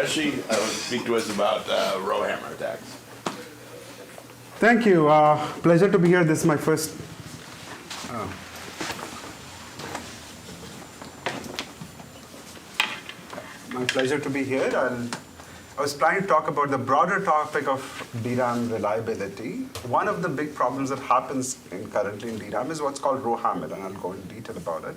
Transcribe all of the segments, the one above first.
Qureshi speak to us about Rowhammer attacks. Thank you. Pleasure to be here. This is my first. My pleasure to be here. I was planning to talk about the broader topic of DRAM reliability. One of the big problems that happens currently in DRAM is what's called Rowhammer, and I'll go in detail about it.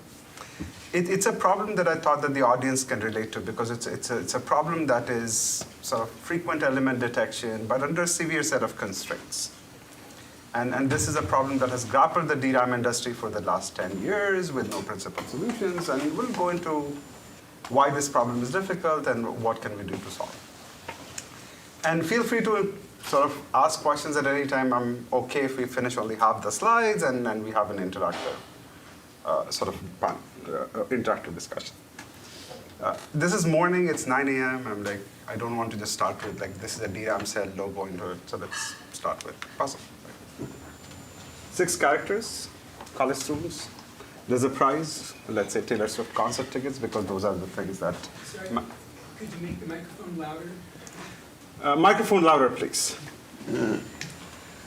It's a problem that I thought that the audience can relate to because it's a problem that is sort of frequent element detection, but under a severe set of constraints. And this is a problem that has grappled the DRAM industry for the last 10 years with no principled solutions, and we'll go into why this problem is difficult and what can we do to solve. And feel free to sort of ask questions at any time. I'm okay if we finish only half the slides and we have an interactive interactive discussion. This is morning, it's 9 a.m. I'm like, I don't want to just start with like, this is a DRAM cell logo into it, so let's start with puzzle. 6 characters, college students. There's a prize, let's say Taylor Swift concert tickets, because those are the things that... Sorry, could you make the microphone louder? Microphone louder, please.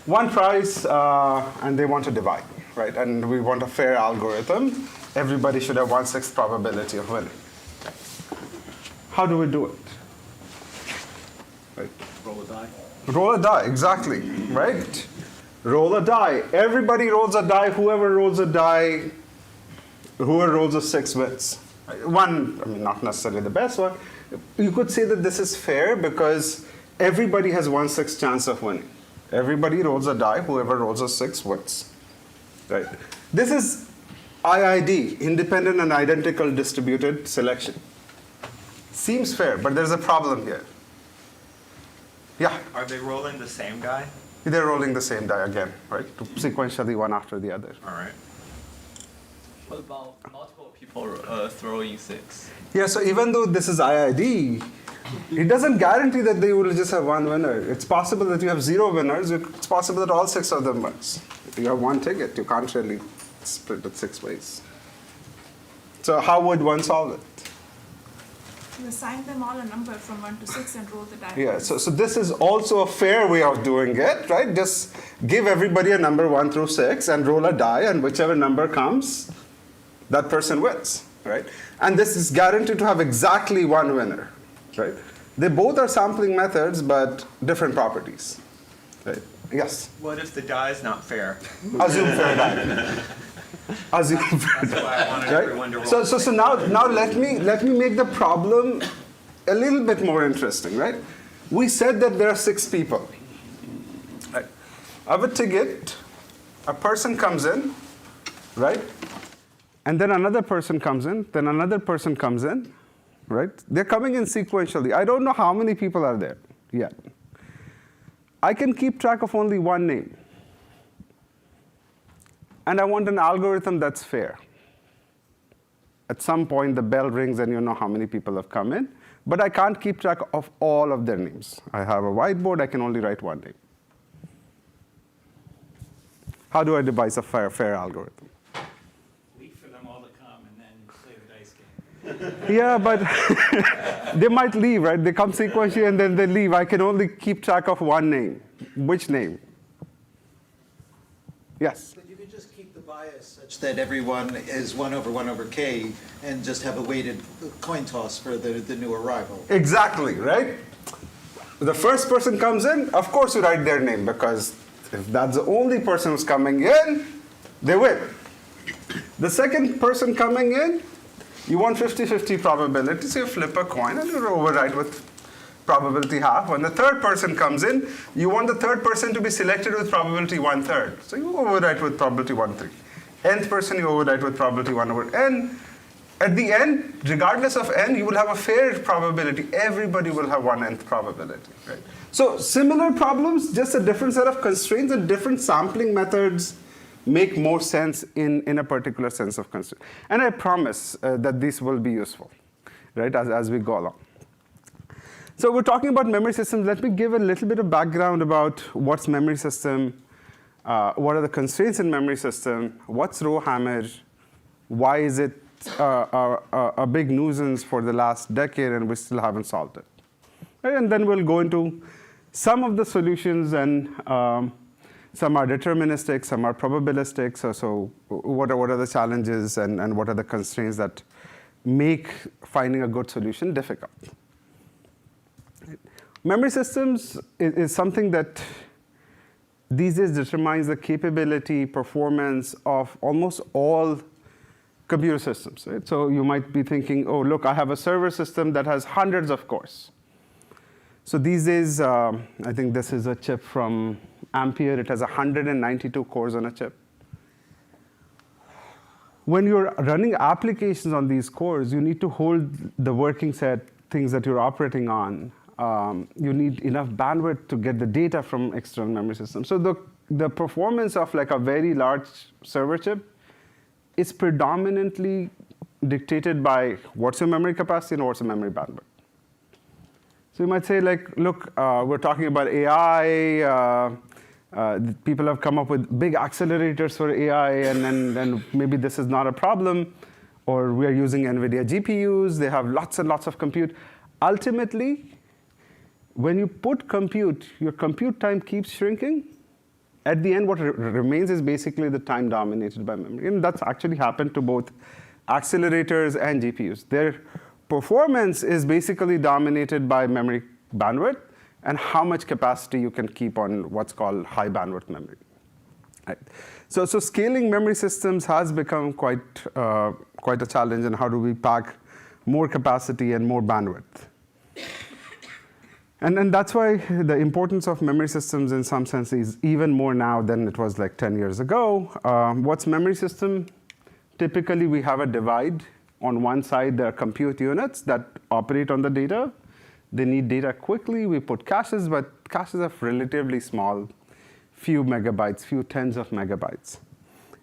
One prize, and they want to divide, right? And we want a fair algorithm. Everybody should have 1/6 probability of winning. How do we do it? Right. Roll a die. Roll a die, exactly, right? Roll a die. Everybody rolls a die. Whoever rolls a 6 wins. One, I mean, not necessarily the best one. You could say that this is fair because everybody has 1/6 chance of winning. Everybody rolls a die. Whoever rolls a 6 wins. Right. This is IID, independent and identical distributed selection. Seems fair, but there's a problem here. Yeah. Are they rolling the same die? They're rolling the same die again, right? Sequentially, one after the other. All right. What about multiple people throwing 6? Yeah, so even though this is IID, it doesn't guarantee that they will just have one winner. It's possible that you have 0 winners. It's possible that all 6 of them wins. You have one ticket. You can't really split it 6 ways. So how would one solve it? You assign them all a number from 1 to 6 and roll the die. Yeah, so this is also a fair way of doing it, right? Just give everybody a number 1 through 6 and roll a die, and whichever number comes, that person wins, right? And this is guaranteed to have exactly one winner, right? They both are sampling methods, but different properties, right? Yes? What if the die is not fair? Assume fair die. Assume fair That's why I wanted everyone to die. roll. So now let me make the problem a little bit more interesting, right? We said that there are 6 people. Right? I have a ticket, a person comes in, right? And then another person comes in, then another person comes in, right? They're coming in sequentially. I don't know how many people are there yet. I can keep track of only one name. And I want an algorithm that's fair. At some point, the bell rings and you know how many people have come in. But I can't keep track of all of their names. I have a whiteboard. I can only write one name. How do I devise a fair algorithm? Wait for them all to come and then play the dice game. Yeah, but they might leave, right? They come sequentially and then they leave. I can only keep track of one name. Which name? Yes? But you could just keep the bias such that everyone is 1/1/k and just have a weighted coin toss for the new arrival. Exactly, right? The first person comes in, of course you write their name, because if that's the only person who's coming in, they win. The second person coming in, you want 50-50 probability, so you flip a coin and you overwrite with probability half. When the third person comes in, you want the third person to be selected with probability 1/3. So you overwrite with probability 1/3. Nth person, you overwrite with probability 1/n. At the end, regardless of n, you will have a fair probability. Everybody will have 1/n probability, right? So similar problems, just a different set of constraints and different sampling methods make more sense in a particular sense of constraint. And I promise that this will be useful, right, as we go along. So we're talking about memory systems. Let me give a little bit of background about what's memory system, what are the constraints in memory system, what's Rowhammer, why is it a big nuisance for the last decade and we still haven't solved it. Right? And then we'll go into some of the solutions, and some are deterministic, some are probabilistic. So what are the challenges and what are the constraints that make finding a good solution difficult? Memory systems is something that these days determines the capability, performance of almost all computer systems. Right? So you might be thinking, oh, look, I have a server system that has hundreds of cores. So these days, I think this is a chip from Ampere. It has 192 cores on a chip. When you're running applications on these cores, you need to hold the working set, things that you're operating on. You need enough bandwidth to get the data from external memory systems. So the performance of like a very large server chip is predominantly dictated by what's your memory capacity and what's your memory bandwidth. So you might say, like, look, we're talking about AI. People have come up with big accelerators for AI, and then maybe this is not a problem. Or we are using NVIDIA GPUs. They have lots and lots of compute. Ultimately, when you put compute, your compute time keeps shrinking. At the end, what remains is basically the time dominated by memory. And that's actually happened to both accelerators and GPUs. Their performance is basically dominated by memory bandwidth and how much capacity you can keep on what's called high bandwidth memory. Right. So scaling memory systems has become quite a challenge, and how do we pack more capacity and more bandwidth? And that's why the importance of memory systems in some sense is even more now than it was like 10 years ago. What's memory system? Typically, we have a divide. On one side, there are compute units that operate on the data. They need data quickly. We put caches, but caches are relatively small, few megabytes, few tens of megabytes.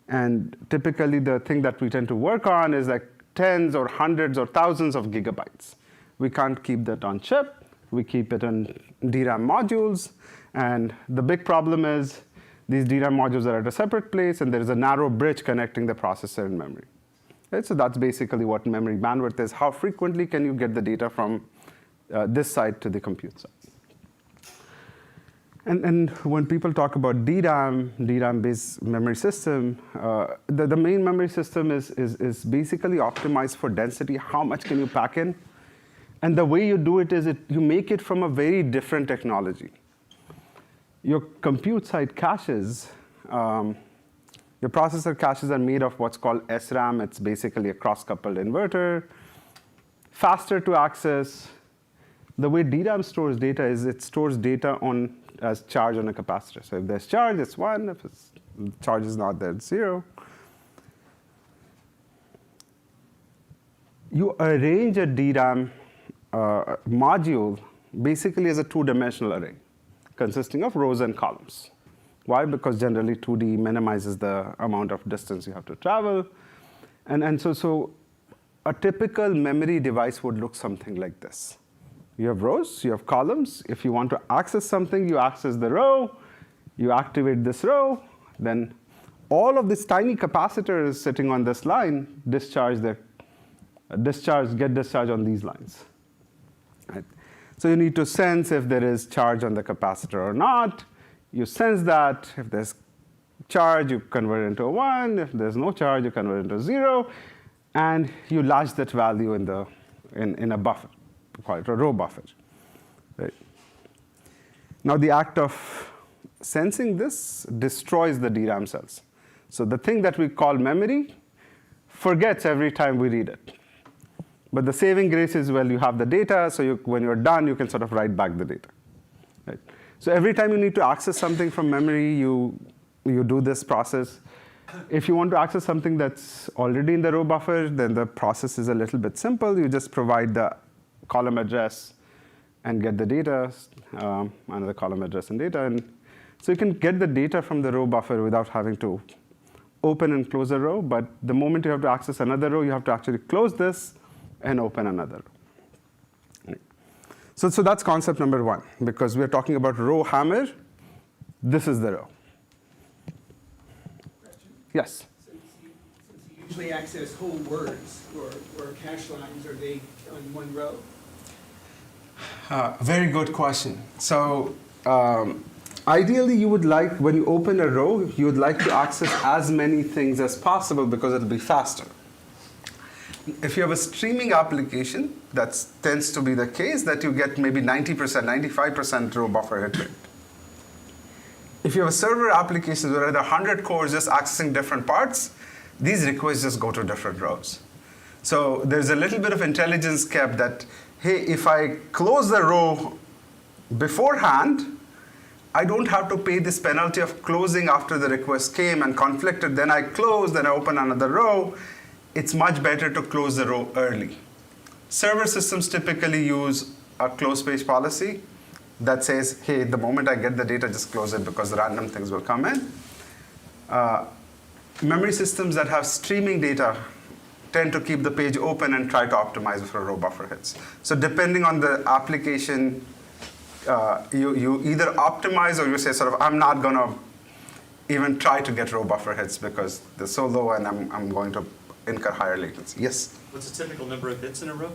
And typically, the thing that we tend to work on is like tens or hundreds or thousands of gigabytes. We can't keep that on chip. We keep it in DRAM modules. And the big problem is these DRAM modules are at a separate place, and there is a narrow bridge connecting the processor and memory. Right? So that's basically what memory bandwidth is. How frequently can you get the data from this side to the compute side? And when people talk about DRAM-based memory system, the main memory system is basically optimized for density. How much can you pack in? And the way you do it is you make it from a very different technology. Your compute side caches, your processor caches are made of what's called SRAM. It's basically a cross-coupled inverter, faster to access. The way DRAM stores data is it stores data as charge on a capacitor. So if there's charge, it's 1. If charge is not there, it's 0. You arrange a DRAM module basically as a two-dimensional array consisting of rows and columns. Why? Because generally 2D minimizes the amount of distance you have to travel. And so a typical memory device would look something like this. You have rows, you have columns. If you want to access something, you access the row, you activate this row, then all of these tiny capacitors sitting on this line get discharged on these lines. Right? So you need to sense if there is charge on the capacitor or not. You sense that. If there's charge, you convert it into a 1. If there's no charge, you convert it into 0. And you latch that value in a buffer. We call it a row buffer. Right? Now, the act of sensing this destroys the DRAM cells. So the thing that we call memory forgets every time we read it. But the saving grace is, well, you have the data, so when you're done, you can sort of write back the data. Right? So every time you need to access something from memory, you do this process. If you want to access something that's already in the row buffer, then the process is a little bit simple. You just provide the column address and get the data, another column address and data. And so you can get the data from the row buffer without having to open and close a row. But the moment you have to access another row, you have to actually close this and open another row. So that's concept number 1. Because we're talking about Rowhammer, this is the row. Yes? Since you usually access whole words or cache lines, are they on one row? Very good question. So ideally, you would like, when you open a row, you would like to access as many things as possible because it'll be faster. If you have a streaming application, that tends to be the case, that you get maybe 90%, 95% row buffer hit rate. If you have a server application where there are 100 cores just accessing different parts, these requests just go to different rows. So there's a little bit of intelligence kept that, hey, if I close the row beforehand, I don't have to pay this penalty of closing after the request came and conflicted. Then I close, then I open another row. It's much better to close the row early. Server systems typically use a close page policy that says, hey, the moment I get the data, just close it because random things will come in. Memory systems that have streaming data tend to keep the page open and try to optimize for row buffer hits. So depending on the application, you either optimize or you say sort of, I'm not going to even try to get row buffer hits because they're so low and I'm going to incur higher latency. Yes? What's the typical number of bits in a row?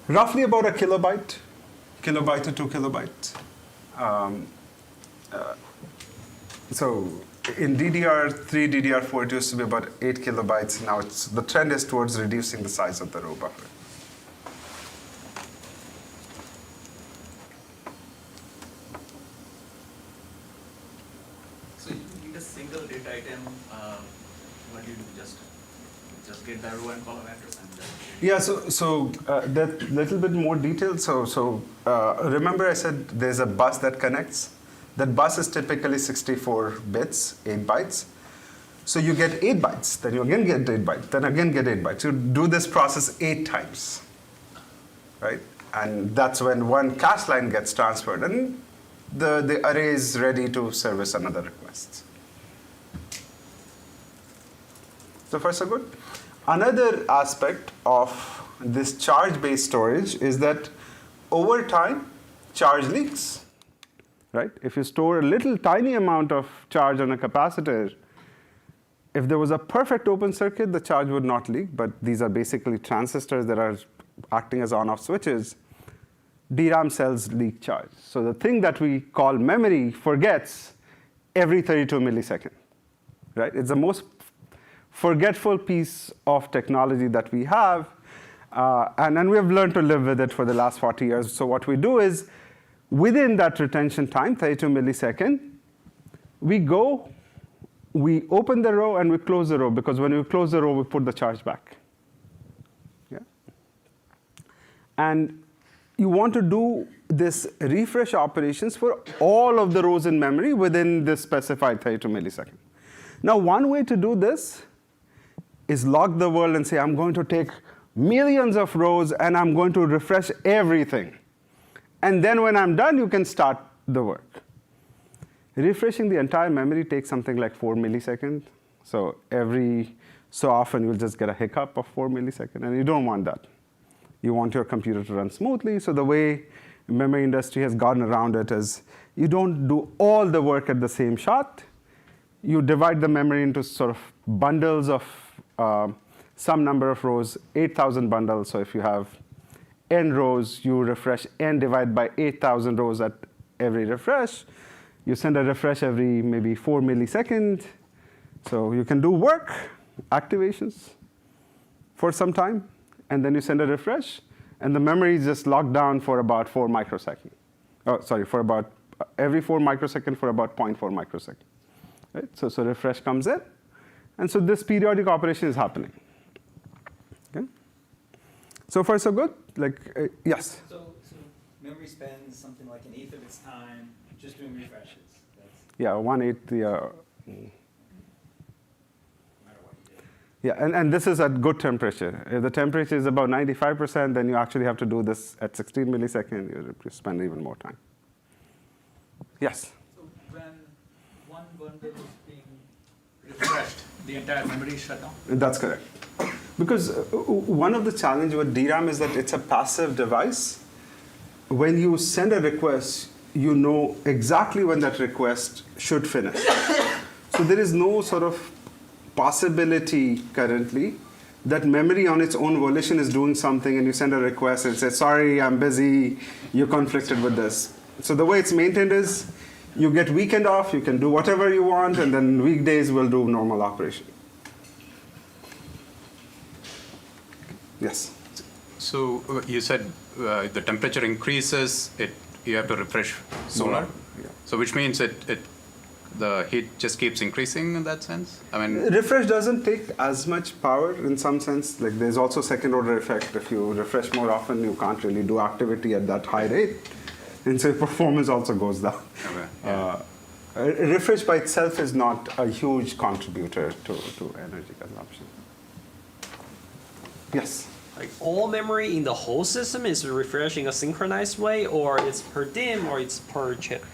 Roughly about a kilobyte to 2 kilobytes. So in DDR3, DDR4, it used to be about 8 kilobytes. Now the trend is towards reducing the size of the row buffer. So you need a single data item. What do you do? Just get the row and column address and then. Yeah, so that little bit more detailed. So remember I said there's a bus that connects. That bus is typically 64 bits, 8 bytes. So you get 8 bytes, then you again get 8 bytes, then again get 8 bytes. You do this process 8 times, right? And that's when one cache line gets transferred, and the array is ready to service another request. So far, so good. Another aspect of this charge-based storage is that over time, charge leaks, right? If you store a little tiny amount of charge on a capacitor, if there was a perfect open circuit, the charge would not leak, but these are basically transistors that are acting as on-off switches. DRAM cells leak charge. So the thing that we call memory forgets every 32 milliseconds, right? It's the most forgetful piece of technology that we have, and we have learned to live with it for the last 40 years. So what we do is, within that retention time, 32 milliseconds, we open the row and we close the row, because when we close the row, we put the charge back. Yeah? And you want to do this refresh operations for all of the rows in memory within this specified 32 milliseconds. Now, one way to do this is lock the world and say, I'm going to take millions of rows and I'm going to refresh everything. And then when I'm done, you can start the work. Refreshing the entire memory takes something like 4 milliseconds. So every so often, you'll just get a hiccup of 4 milliseconds, and you don't want that. You want your computer to run smoothly. So the way the memory industry has gotten around it is you don't do all the work at the same shot. You divide the memory into sort of bundles of some number of rows, 8,000 bundles. So if you have n rows, you refresh n divide by 8,000 rows at every refresh. You send a refresh every maybe 4 milliseconds. So you can do work, activations for some time, and then you send a refresh, and the memory is just locked down for about 4 microseconds. Oh, sorry, for about every 4 microseconds for about 0.4 microseconds. Right? So refresh comes in, and so this periodic operation is happening. Okay? So far, so good? Yes? So memory spends something like an eighth of its time just doing refreshes. Yeah, 1/8. No matter what you do. Yeah, and this is at good temperature. If the temperature is about 95%, then you actually have to do this at 16 milliseconds. You spend even more time. Yes? So when one bundle is being refreshed, the entire memory is shut down? That's correct. Because one of the challenges with DRAM is that it's a passive device. When you send a request, you know exactly when that request should finish. So there is no sort of possibility currently that memory on its own volition is doing something, and you send a request and say, sorry, I'm busy, you're conflicted with this. So the way it's maintained is you get weekend off, you can do whatever you want, and then weekdays will do normal operation. Yes? So you said the temperature increases, you have to refresh sooner? Yeah. So which means the heat just keeps increasing in that sense? I mean, Refresh doesn't take as much power in some sense. Like there's also second order effect. If you refresh more often, you can't really do activity at that high rate. And so performance also goes down. okay, yeah. Refresh by itself is not a huge contributor to energy consumption. Yes? Like all memory in the whole system is refreshing a synchronized way, or it's per DIMM, or it's per chip?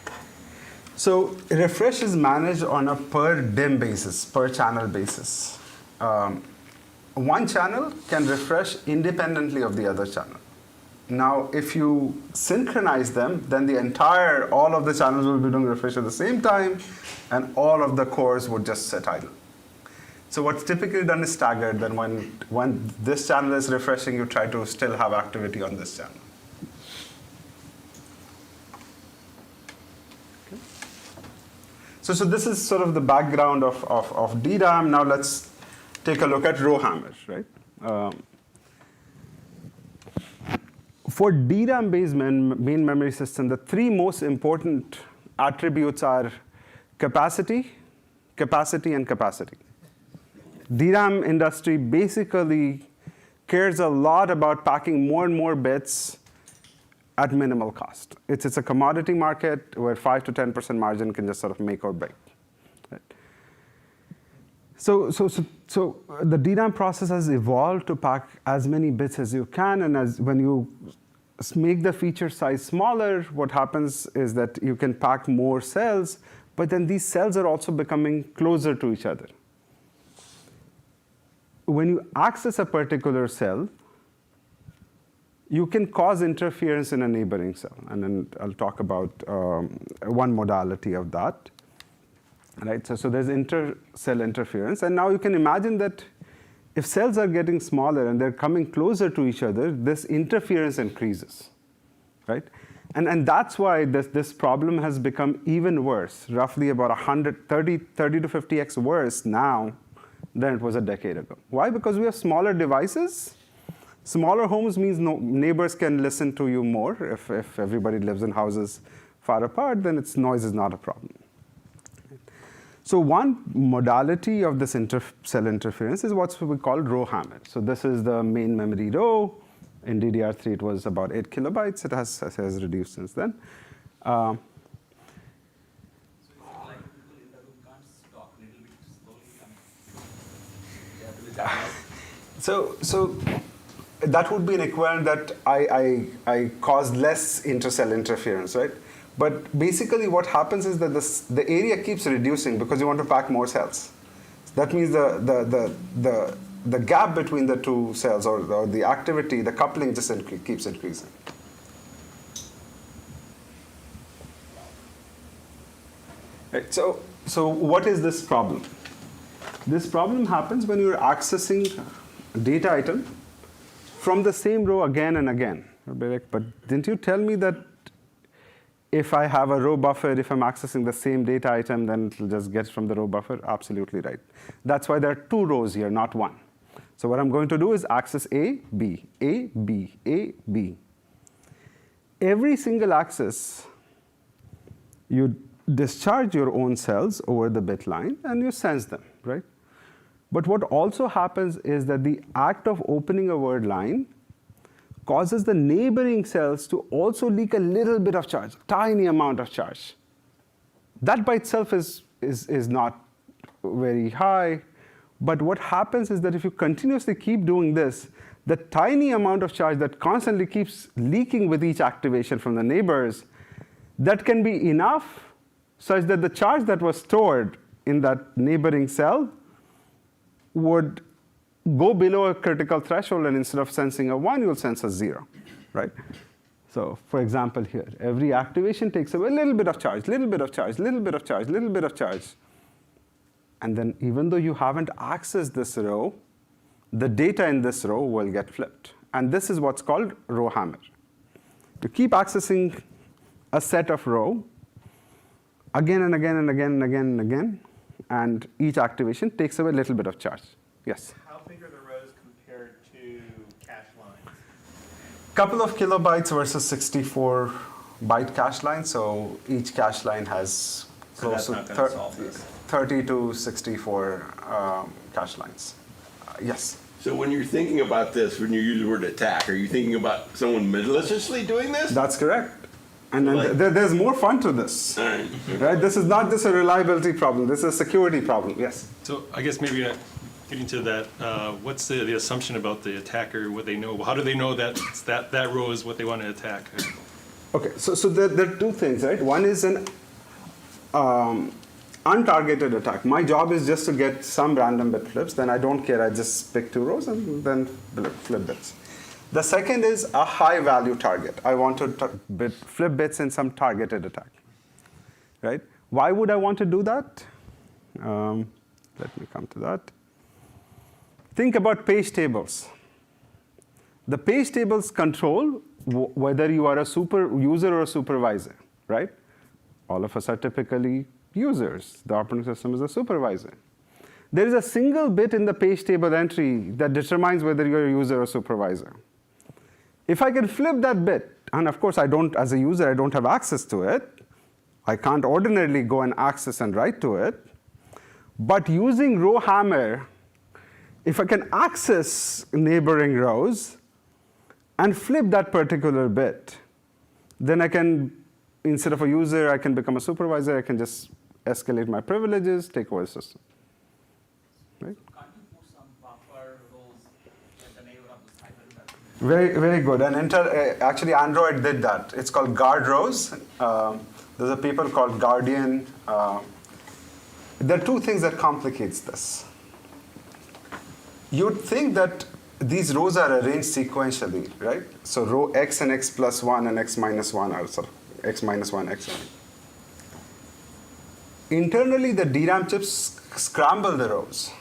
So refresh is managed on a per DIMM basis, per channel basis. One channel can refresh independently of the other channel. Now, if you synchronize them, then all of the channels will be doing refresh at the same time, and all of the cores would just sit idle. So what's typically done is staggered. Then when this channel is refreshing, you try to still have activity on this channel. Okay. So this is sort of the background of DRAM. Now let's take a look at Rowhammer, right? For DRAM-based main memory system, the three most important attributes are capacity, capacity, and capacity. DRAM industry basically cares a lot about packing more and more bits at minimal cost. It's a commodity market where 5 to 10% margin can just sort of make or break. Right? So the DRAM process has evolved to pack as many bits as you can, and when you make the feature size smaller, what happens is that you can pack more cells, but then these cells are also becoming closer to each other. When you access a particular cell, you can cause interference in a neighboring cell. And then I'll talk about one modality of that. Right? So there's inter-cell interference. And now you can imagine that if cells are getting smaller and they're coming closer to each other, this interference increases. Right? And that's why this problem has become even worse, roughly about 30 to 50x worse now than it was a decade ago. Why? Because we have smaller devices. Smaller homes means neighbors can listen to you more. If everybody lives in houses far apart, then noise is not a problem. So one modality of this inter-cell interference is what we call Rowhammer. So this is the main memory row. In DDR3, it was about 8 kilobytes. It has reduced since then. So that would be an equivalent that I cause less inter-cell interference, right? But basically what happens is that the area keeps reducing because you want to pack more cells. That means the gap between the two cells or the activity, the coupling just keeps increasing. Right, so what is this problem? This problem happens when you're accessing a data item from the same row again and again. But didn't you tell me that if I have a row buffer, if I'm accessing the same data item, then it'll just get from the row buffer? Absolutely right. That's why there are two rows here, not one. So what I'm going to do is access A, B, A, B, A, B. Every single access, you discharge your own cells over the bit line and you sense them, right? But what also happens is that the act of opening a word line causes the neighboring cells to also leak a little bit of charge, tiny amount of charge. That by itself is not very high, but what happens is that if you continuously keep doing this, the tiny amount of charge that constantly keeps leaking with each activation from the neighbors, that can be enough such that the charge that was stored in that neighboring cell would go below a critical threshold, and instead of sensing a 1, you'll sense a 0, right? So for example here, every activation takes away a little bit of charge, little bit of charge, little bit of charge, little bit of charge. And then even though you haven't accessed this row, the data in this row will get flipped. And this is what's called Rowhammer. You keep accessing a set of row again and again and again and again and again, and each activation takes away a little bit of charge. Yes? How big are the rows compared to cache lines? Couple of kilobytes versus 64 byte cache line, so each cache line has So close that's to not going to solve this. 30 to 64 cache lines. Yes? So when you're thinking about this, when you use the word attack, are you thinking about someone maliciously doing this? That's correct. And then Like- there's more fun to this. All right. Right? This is not just a reliability problem, this is a security problem. Yes? So I guess maybe getting to that, what's the assumption about the attacker, what they know? How do they know that row is what they want to attack? Okay, so there are two things, right? One is an untargeted attack. My job is just to get some random bit flips, then I don't care, I just pick two rows and then flip bits. The second is a high value target. I want to flip bits in some targeted attack, right? Why would I want to do that? Let me come to that. Think about page tables. The page tables control whether you are a super user or a supervisor, right? All of us are typically users. The operating system is a supervisor. There is a single bit in the page table entry that determines whether you're a user or supervisor. If I can flip that bit, and of course I don't, as a user, I don't have access to it. I can't ordinarily go and access and write to it. But using Rowhammer, if I can access neighboring rows and flip that particular bit, then I can, instead of a user, I can become a supervisor. I can just escalate my privileges, take over the system. Right? Can't you put some buffer rows at the neighbor of the cycle? Very, very good. And actually, Android did that. It's called guard rows. There's a paper called Guardian. There are two things that complicates this. You'd think that these rows are arranged sequentially, right? So row x and x plus 1 and x minus 1 are sort of x minus 1, x 1. Internally, the DRAM chips scramble the rows.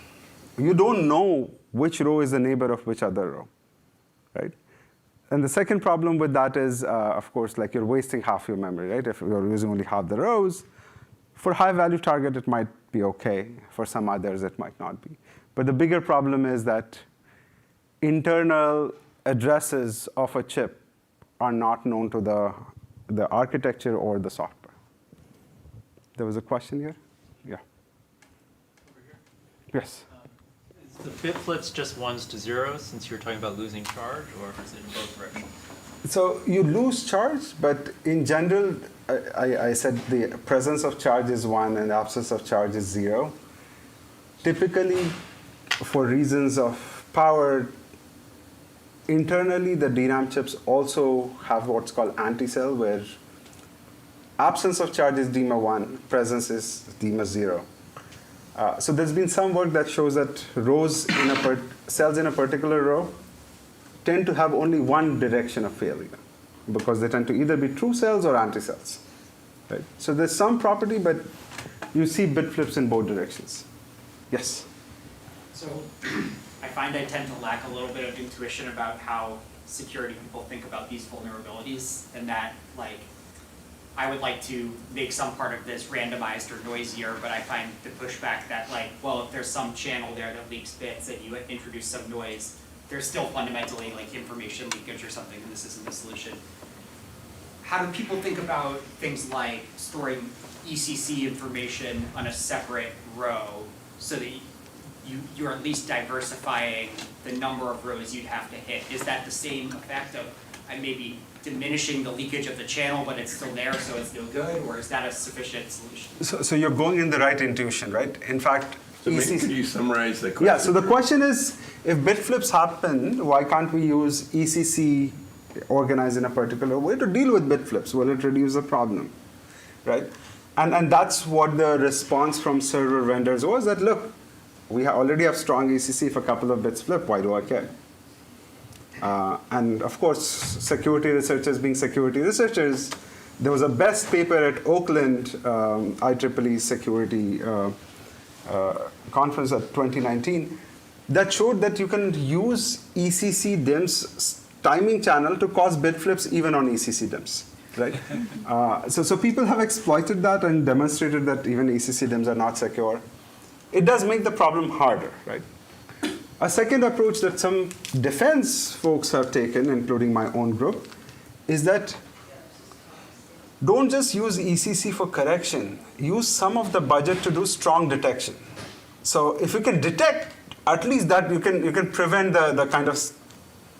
You don't know which row is the neighbor of which other row, right? And the second problem with that is, of course, like you're wasting half your memory, right? If you're using only half the rows, for high-value target, it might be okay. For some others, it might not be. But the bigger problem is that internal addresses of a chip are not known to the architecture or the software. There was a question here? Yeah. Over here. Yes. Is the bit flips just ones to zeros, since you were talking about losing charge, or is it in both directions? So you lose charge, but in general, I said the presence of charge is 1 and the absence of charge is 0. Typically, for reasons of power, internally the DRAM chips also have what's called anti-cell, where absence of charge is DIMA 1, presence is DIMA 0. So there's been some work that shows that rows in cells in a particular row tend to have only one direction of failure, because they tend to either be true cells or anti-cells. Right? So there's some property, but you see bit flips in both directions. Yes? So I find I tend to lack a little bit of intuition about how security people think about these vulnerabilities, and that, like, I would like to make some part of this randomized or noisier, but I find the pushback that, like, well, if there's some channel there that leaks bits and you introduce some noise, there's still fundamentally like information leakage or something, and this isn't the solution. How do people think about things like storing ECC information on a separate row so that you're at least diversifying the number of rows you'd have to hit? Is that the same effect of maybe diminishing the leakage of the channel, but it's still there, so it's no good, or is that a sufficient solution? So you're going in the right intuition, right? In fact, So maybe could you summarize the question? Yeah, so the question is, if bit flips happen, why can't we use ECC organized in a particular way to deal with bit flips? Will it reduce the problem, right? And that's what the response from server vendors was, that look, we already have strong ECC. If a couple of bits flip, why do I care? And of course, security researchers being security researchers, there was a best paper at Oakland IEEE security conference at 2019, that showed that you can use ECC DIMM's timing channel to cause bit flips even on ECC DIMMs, right? So people have exploited that and demonstrated that even ECC DIMMs are not secure. It does make the problem harder, right? A second approach that some defense folks have taken, including my own group, is that don't just use ECC for correction. Use some of the budget to do strong detection. So if you can detect, at least that you can prevent the kind of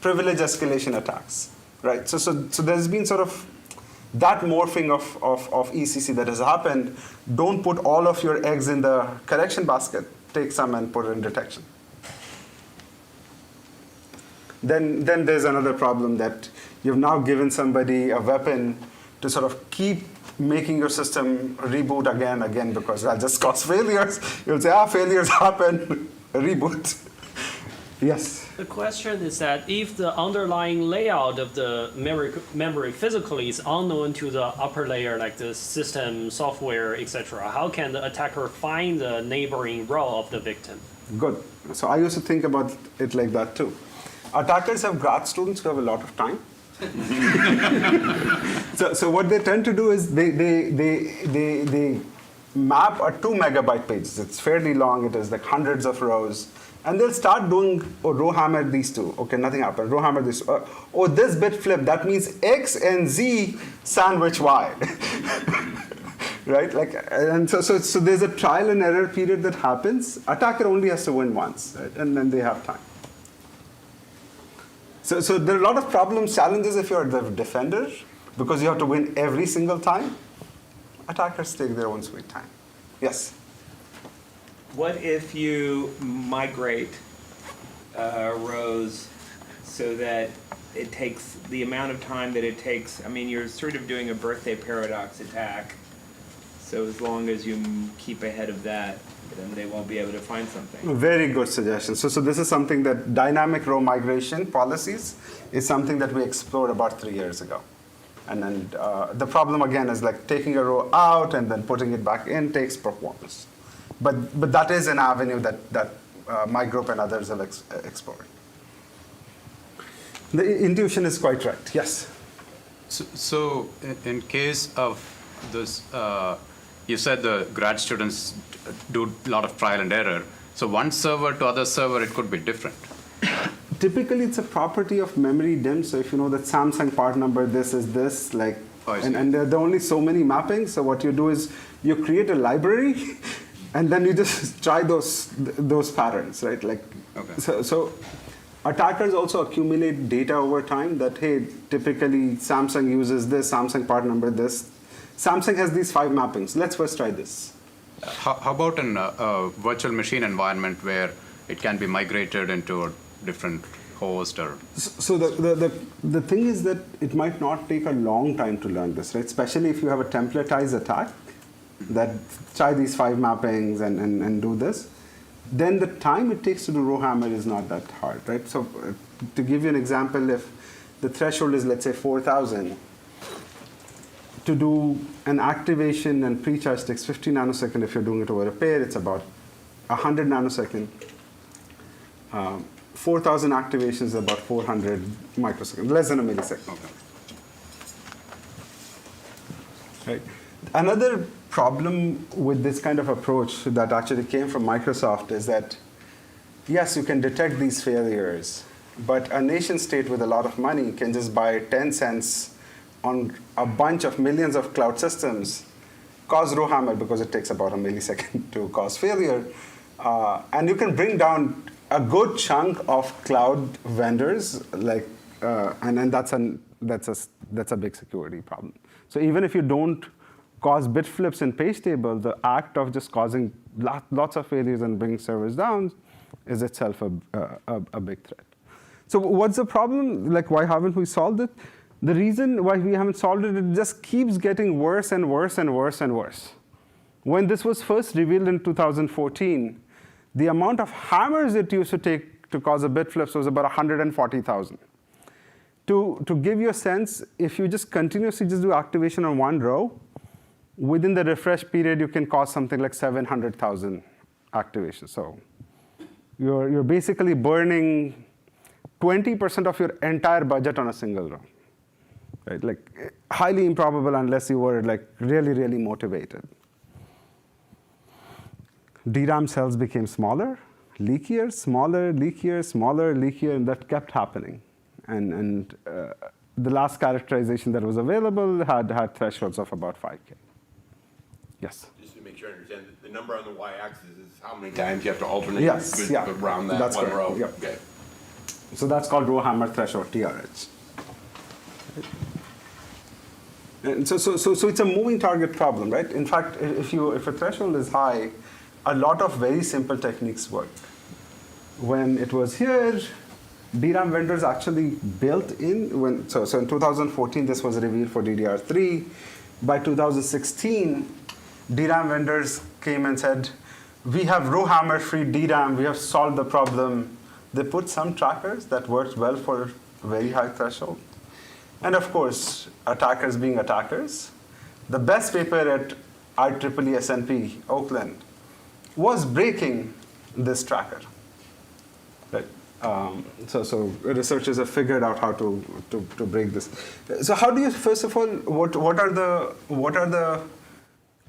privilege escalation attacks, right? So there's been sort of that morphing of ECC that has happened. Don't put all of your eggs in the correction basket. Take some and put it in detection. Then there's another problem that you've now given somebody a weapon to sort of keep making your system reboot again and again because that just cause failures. You'll say, failures happen, reboot. Yes? The question is that if the underlying layout of the memory physically is unknown to the upper layer, like the system, software, etc., how can the attacker find the neighboring row of the victim? Good. So I used to think about it like that too. Attackers have grad students who have a lot of time. so what they tend to do is they map a 2 megabyte page. It's fairly long. It is like hundreds of rows. And they'll start doing, Rowhammer these two. Okay, nothing happened. Rowhammer this. This bit flip. That means X and Z sandwich Y. Right? And so there's a trial and error period that happens. Attacker only has to win once, right? And then they have time. So there are a lot of problems, challenges if you're the defender, because you have to win every single time. Attackers take their own sweet time. Yes? What if you migrate rows so that it takes the amount of time that it takes? I mean, you're sort of doing a birthday paradox attack. So as long as you keep ahead of that, then they won't be able to find something. Very good suggestion. So this is something that dynamic row migration policies is something that we explored about 3 years ago. And then the problem again is like taking a row out and then putting it back in takes performance. But that is an avenue that my group and others have explored. The intuition is quite right. Yes? So in case of this, you said the grad students do a lot of trial and error. So one server to other server, it could be different. Typically, it's a property of memory DIMM. So if you know that Samsung part number, this is this, and there are only so many mappings. So what you do is you create a library, and then you just try those patterns, right? So attackers also accumulate data over time. That hey, typically Samsung uses this, Samsung part number this. Samsung has these 5 mappings. Let's first try this. How about in a virtual machine environment where it can be migrated into a different host or? So the thing is that it might not take a long time to learn this, right? Especially if you have a templatized attack that try these 5 mappings and do this, then the time it takes to do Rowhammer is not that hard, right? So to give you an example, if the threshold is let's say 4,000, to do an activation and pre-charge takes 50 nanoseconds. If you're doing it over a pair, it's about 100 nanosecond. 4,000 activations is about 400 microseconds, less than a millisecond. Right. Another problem with this kind of approach that actually came from Microsoft is that, yes, you can detect these failures, but a nation state with a lot of money can just buy 10 cents on a bunch of millions of cloud systems, cause Rowhammer because it takes about a millisecond to cause failure. And you can bring down a good chunk of cloud vendors, and that's a big security problem. So even if you don't cause bit flips in page table, the act of just causing lots of failures and bringing servers down is itself a big threat. So what's the problem? Why haven't we solved it? The reason why we haven't solved it, it just keeps getting worse and worse and worse and worse. When this was first revealed in 2014, the amount of hammers it used to take to cause a bit flips was about 140,000. To give you a sense, if you just continuously just do activation on one row, within the refresh period, you can cause something like 700,000 activations. So you're basically burning 20% of your entire budget on a single row. Right? Like highly improbable unless you were like really, really motivated. DRAM cells became smaller, leakier, smaller, leakier, smaller, leakier, and that kept happening. And the last characterization that was available had thresholds of about 5K. Yes? Just to make sure I understand, the number on the y-axis is how many times you have to alternate Yes, yeah. around that That's one correct. row. Yep. Okay. So that's called Rowhammer threshold, TRH. And so it's a moving target problem, right? In fact, if a threshold is high, a lot of very simple techniques work. When it was here, DRAM vendors actually built in, so in 2014 this was revealed for DDR3. By 2016, DRAM vendors came and said, we have Rowhammer-free DRAM, we have solved the problem. They put some trackers that worked well for very high threshold. And of course, attackers being attackers, the best paper at IEEE SNP Oakland was breaking this tracker. Right? So researchers have figured out how to break this. So how do you, first of all, what are the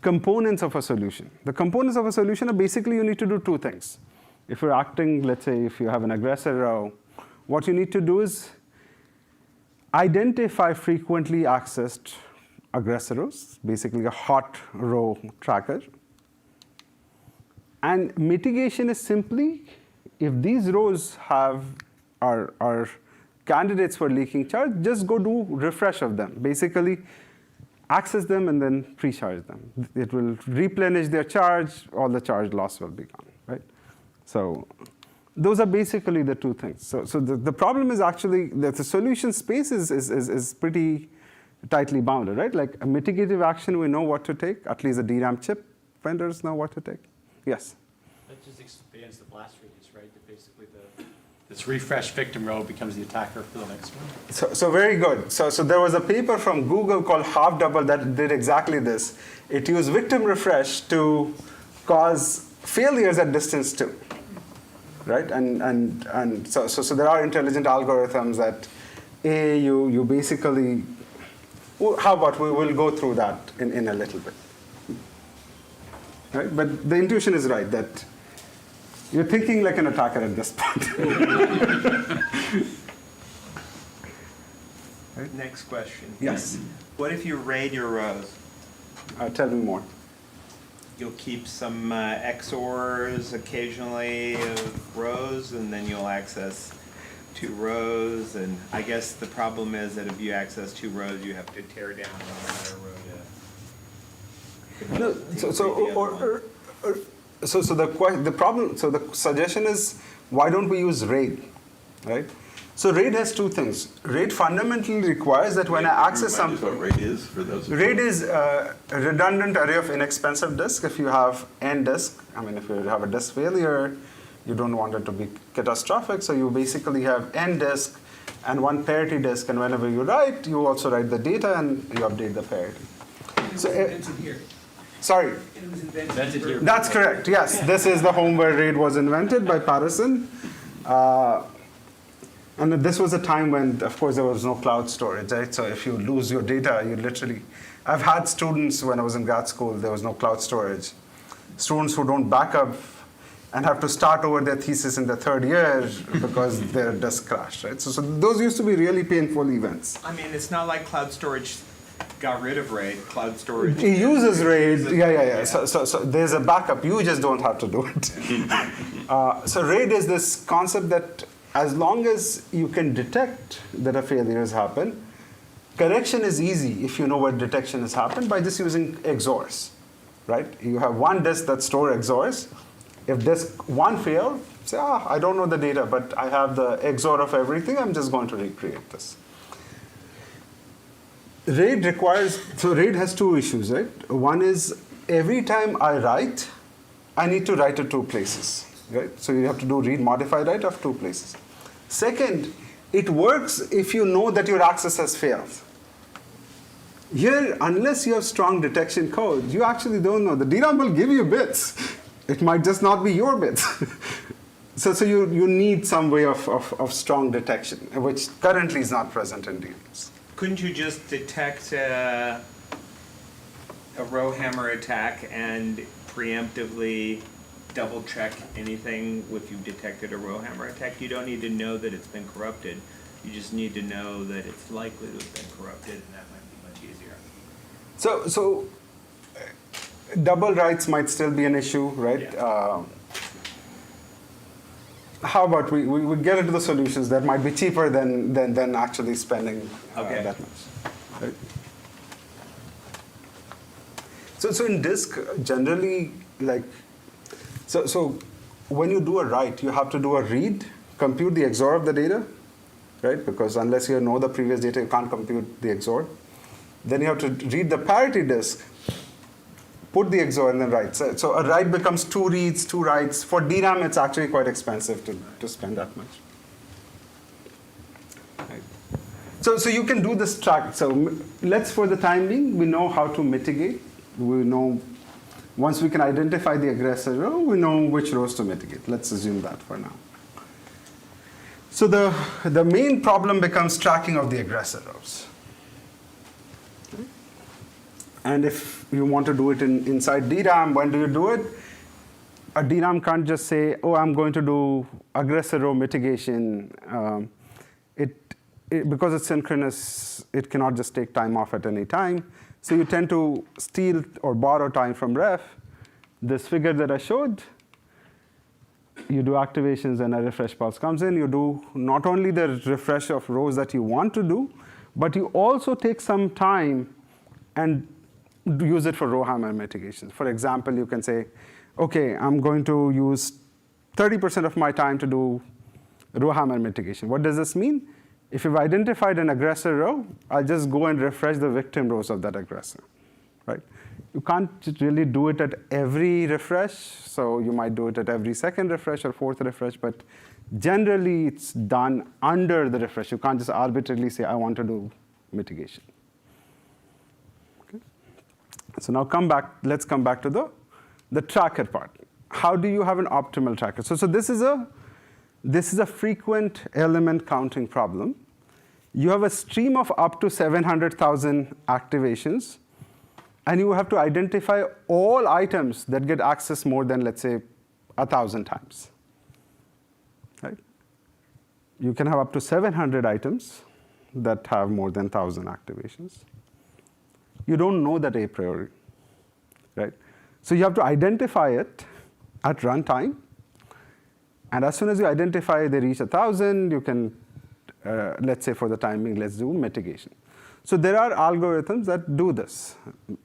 components of a solution? The components of a solution are basically you need to do two things. If you're acting, let's say, if you have an aggressor row, what you need to do is identify frequently accessed aggressor rows, basically a hot row tracker. And mitigation is simply, if these rows are candidates for leaking charge, just go do refresh of them. Basically, access them and then pre-charge them. It will replenish their charge, all the charge loss will be gone, right? So those are basically the two things. So the problem is actually that the solution space is pretty tightly bounded, right? Like a mitigative action, we know what to take. At least the DRAM chip vendors know what to take. Yes? That just expands the blast radius, right? That basically this refresh victim row becomes the attacker for the next one. So very good. So there was a paper from Google called Half Double that did exactly this. It used victim refresh to cause failures at distance 2. Right, and so there are intelligent algorithms that you basically. Well, how about we will go through that in a little bit. Right, but the intuition is right that you're thinking like an attacker at this point. Right. Next question. Yes. What if you raid your rows? Tell me more. You'll keep some XORs occasionally of rows, and then you'll access 2 rows. And I guess the problem is that if you access 2 rows, you have to tear down another row to. No, the problem. So the suggestion is, why don't we use RAID, right? So RAID has 2 things. RAID fundamentally requires that when I access some. What RAID is for those. RAID is a redundant array of inexpensive disk. If you have n disk, I mean, if you have a disk failure, you don't want it to be catastrophic. So you basically have n disk and 1 parity disk, and whenever you write, you also write the data and you update the parity. So here. Sorry. It was invented here. That's correct. Yes, this is the home where RAID was invented by Patterson. And this was a time when, of course, there was no cloud storage, right? So if you lose your data, you literally. I've had students when I was in grad school, there was no cloud storage. Students who don't back up and have to start over their thesis in the 3rd year because their disk crashed, right? So those used to be really painful events. I mean, it's not like cloud storage got rid of RAID. Cloud storage. It uses RAID, yeah. So there's a backup. You just don't have to do it. So RAID is this concept that as long as you can detect that a failure has happened, correction is easy if you know what detection has happened by just using XORs, right? You have one disk that stores XORs. If disk 1 failed, say, I don't know the data, but I have the XOR of everything. I'm just going to recreate this. RAID has 2 issues, right? One is every time I write, I need to write at 2 places, right? So you have to do read, modify, write of 2 places. Second, it works if you know that your access has failed. Here, unless you have strong detection code, you actually don't know. The DRAM will give you bits. It might just not be your bits. So you need some way of strong detection, which currently is not present in DRAMs. Couldn't you just detect a Rowhammer attack and preemptively double check anything if you've detected a Rowhammer attack? You don't need to know that it's been corrupted. You just need to know that it's likely to have been corrupted, and that might be much easier. So double writes might still be an issue, right? Yeah. How about we get into the solutions that might be cheaper than actually spending that much, right? So in disk, generally, like, so when you do a write, you have to do a read, compute the XOR of the data, right? Because unless you know the previous data, you can't compute the XOR. Then you have to read the parity disk, put the XOR, and then write. So a write becomes 2 reads, 2 writes. For DRAM, it's actually quite expensive to spend that much. Right. So you can do this track. So let's, for the time being, we know how to mitigate. We know, once we can identify the aggressor row, we know which rows to mitigate. Let's assume that for now. So the main problem becomes tracking of the aggressor rows. And if you want to do it inside DRAM, when do you do it? A DRAM can't just say, oh, I'm going to do aggressor row mitigation. Because it's synchronous, it cannot just take time off at any time. So you tend to steal or borrow time from ref. This figure that I showed, you do activations and a refresh pulse comes in. You do not only the refresh of rows that you want to do, but you also take some time and use it for Rowhammer mitigation. For example, you can say, okay, I'm going to use 30% of my time to do Rowhammer mitigation. What does this mean? If you've identified an aggressor row, I'll just go and refresh the victim rows of that aggressor, right? You can't really do it at every refresh, so you might do it at every second refresh or fourth refresh, but generally it's done under the refresh. You can't just arbitrarily say, I want to do mitigation. Okay. So now let's come back to the tracker part. How do you have an optimal tracker? So this is a frequent element counting problem. You have a stream of up to 700,000 activations, and you have to identify all items that get accessed more than, let's say, 1,000 times. Right? You can have up to 700 items that have more than 1,000 activations. You don't know that a priori, right? So you have to identify it at runtime. And as soon as you identify they reach 1,000, you can, let's say for the time being, let's do mitigation. So there are algorithms that do this.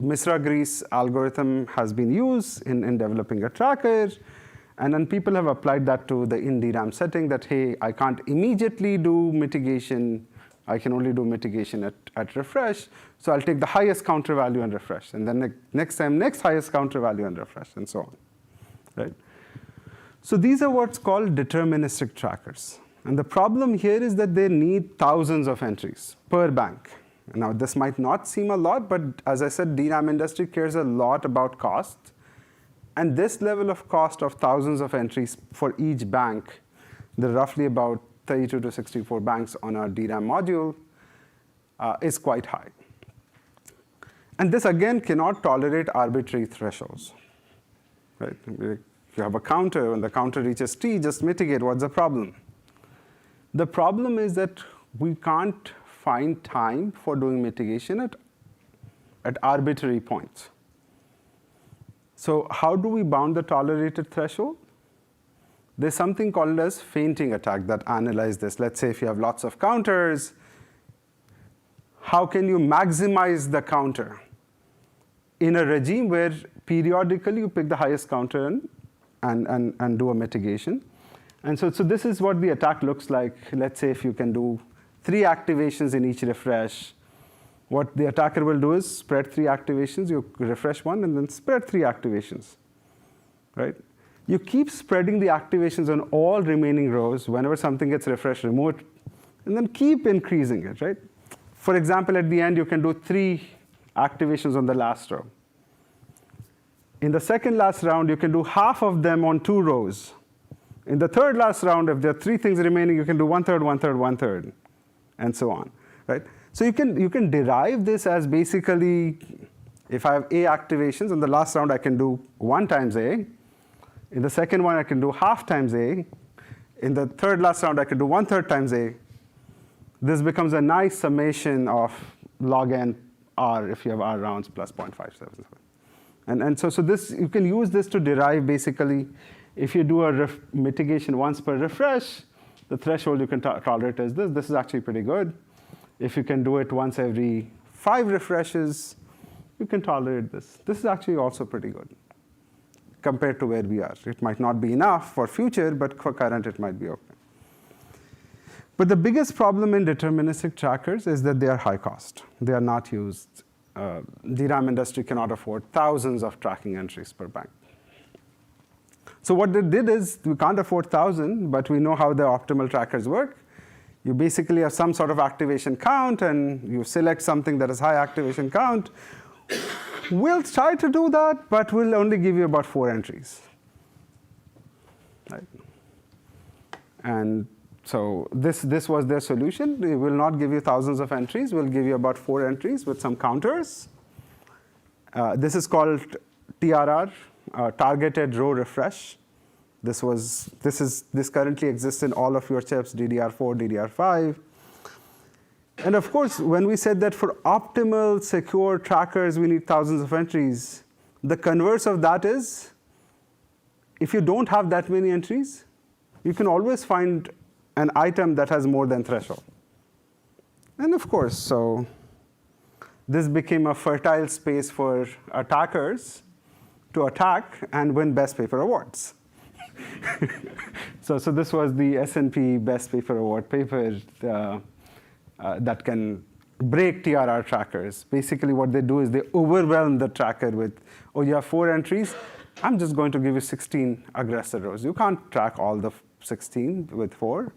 Misra-Grease algorithm has been used in developing a tracker. And then people have applied that to the in DRAM setting that, hey, I can't immediately do mitigation. I can only do mitigation at refresh. So I'll take the highest counter value and refresh. And then next time, next highest counter value and refresh, and so on. Right? So these are what's called deterministic trackers. And the problem here is that they need thousands of entries per bank. Now, this might not seem a lot, but as I said, DRAM industry cares a lot about cost. And this level of cost of thousands of entries for each bank, there are roughly about 32 to 64 banks on our DRAM module, is quite high. And this, again, cannot tolerate arbitrary thresholds. Right? If you have a counter, when the counter reaches T, just mitigate. What's the problem? The problem is that we can't find time for doing mitigation at arbitrary points. So how do we bound the tolerated threshold? There's something called as fainting attack that analyze this. Let's say if you have lots of counters, how can you maximize the counter in a regime where periodically you pick the highest counter and do a mitigation? And so this is what the attack looks like. Let's say if you can do 3 activations in each refresh, what the attacker will do is spread 3 activations, you refresh 1, and then spread 3 activations, right? You keep spreading the activations on all remaining rows. Whenever something gets refreshed, remove it, and then keep increasing it, right? For example, at the end, you can do 3 activations on the last row. In the second last round, you can do half of them on 2 rows. In the third last round, if there are 3 things remaining, you can do 1/3, 1/3, 1/3, and so on, right? So you can derive this as basically, if I have A activations, in the last round I can do 1 times A. In the second one, I can do half times A. In the third last round, I can do 1/3 times A. This becomes a nice summation of log n R if you have R rounds plus 0.577. And so this, you can use this to derive basically, if you do a mitigation once per refresh, the threshold you can tolerate is this. This is actually pretty good. If you can do it once every 5 refreshes, you can tolerate this. This is actually also pretty good compared to where we are. It might not be enough for future, but for current it might be okay. But the biggest problem in deterministic trackers is that they are high cost. They are not used. DRAM industry cannot afford thousands of tracking entries per bank. So what they did is, we can't afford 1,000, but we know how the optimal trackers work. You basically have some sort of activation count, and you select something that has high activation count. We'll try to do that, but we'll only give you about 4 entries. Right? And so this was their solution. We will not give you thousands of entries. We'll give you about 4 entries with some counters. This is called TRR, targeted row refresh. This currently exists in all of your chips, DDR4, DDR5. And of course, when we said that for optimal secure trackers, we need thousands of entries, the converse of that is, if you don't have that many entries, you can always find an item that has more than threshold. And of course, so this became a fertile space for attackers to attack and win best paper awards. So this was the S&P Best Paper Award paper that can break TRR trackers. Basically what they do is they overwhelm the tracker with, oh, you have 4 entries, I'm just going to give you 16 aggressor rows. You can't track all the 16 with 4.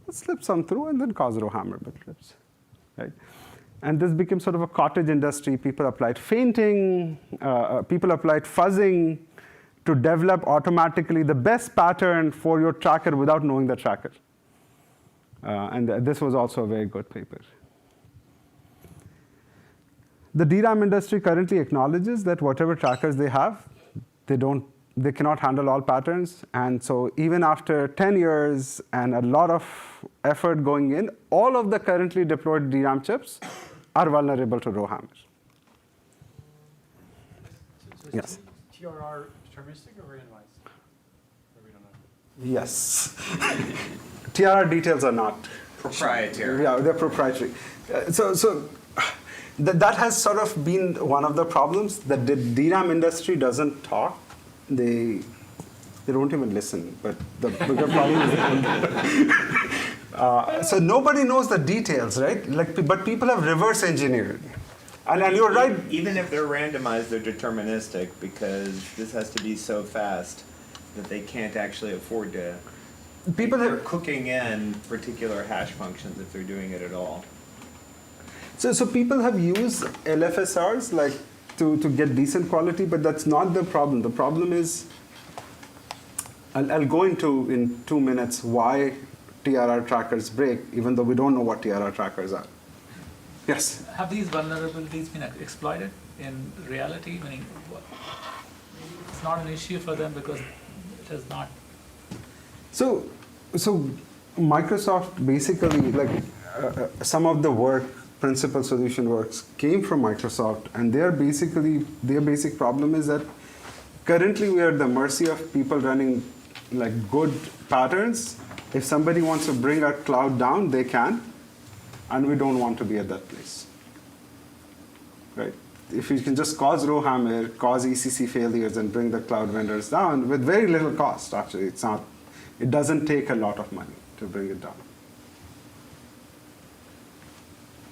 Let's slip some through and then cause Rowhammer bit trips, right? And this became sort of a cottage industry. People applied fainting, people applied fuzzing to develop automatically the best pattern for your tracker without knowing the tracker. And this was also a very good paper. The DRAM industry currently acknowledges that whatever trackers they have, they cannot handle all patterns. And so even after 10 years and a lot of effort going in, all of the currently deployed DRAM chips are vulnerable to Rowhammer. Yes? TRR deterministic or randomized? Or we don't know. Yes. TRR details are not proprietary. Yeah, they're proprietary. That has sort of been one of the problems, that the DRAM industry doesn't talk. They don't even listen, but the bigger problem is so nobody knows the details, right? But people have reverse engineered. And you're right. Even if they're randomized, they're deterministic, because this has to be so fast that they can't actually afford to. They're cooking in particular hash functions if they're doing it at all. So people have used LFSRs to get decent quality, but that's not the problem. The problem is, I'll go into in 2 minutes why TRR trackers break, even though we don't know what TRR trackers are. Yes? Have these vulnerabilities been exploited in reality? Meaning, it's not an issue for them because it has not. So Microsoft basically, some of the work, principal solution works, came from Microsoft, and their basic problem is that currently we are at the mercy of people running good patterns. If somebody wants to bring our cloud down, they can, and we don't want to be at that place, right? If you can just cause Rowhammer, cause ECC failures, and bring the cloud vendors down with very little cost, actually, it doesn't take a lot of money to bring it down.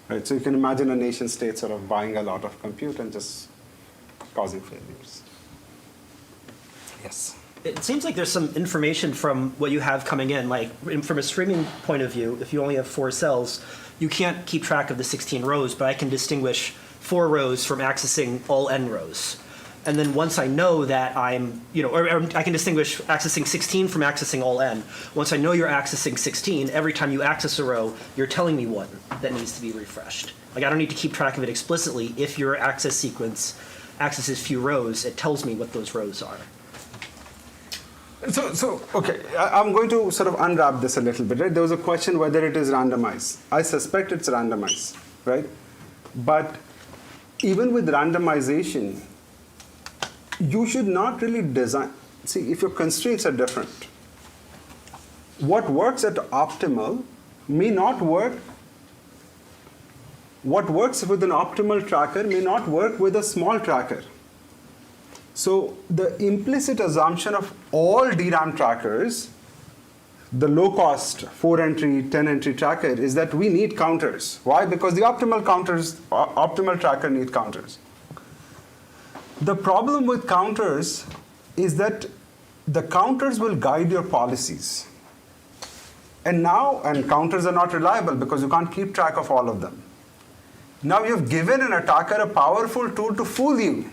Right, so you can imagine a nation state sort of buying a lot of compute and just causing failures. Yes? It seems like there's some information from what you have coming in. From a streaming point of view, if you only have 4 cells, you can't keep track of the 16 rows, but I can distinguish 4 rows from accessing all n rows. And then once I know that I'm, or I can distinguish accessing 16 from accessing all n. Once I know you're accessing 16, every time you access a row, you're telling me what that needs to be refreshed. Like I don't need to keep track of it explicitly. If your access sequence accesses few rows, it tells me what those rows are. So okay, I'm going to sort of unwrap this a little bit, right? There was a question whether it is randomized. I suspect it's randomized, right? But even with randomization, you should not really design. See, if your constraints are different, what works at optimal may not work. What works with an optimal tracker may not work with a small tracker. So the implicit assumption of all DRAM trackers, the low-cost 4-entry, 10-entry tracker, is that we need counters. Why? Because the optimal tracker need counters. The problem with counters is that the counters will guide your policies. And counters are not reliable because you can't keep track of all of them. Now you've given an attacker a powerful tool to fool you.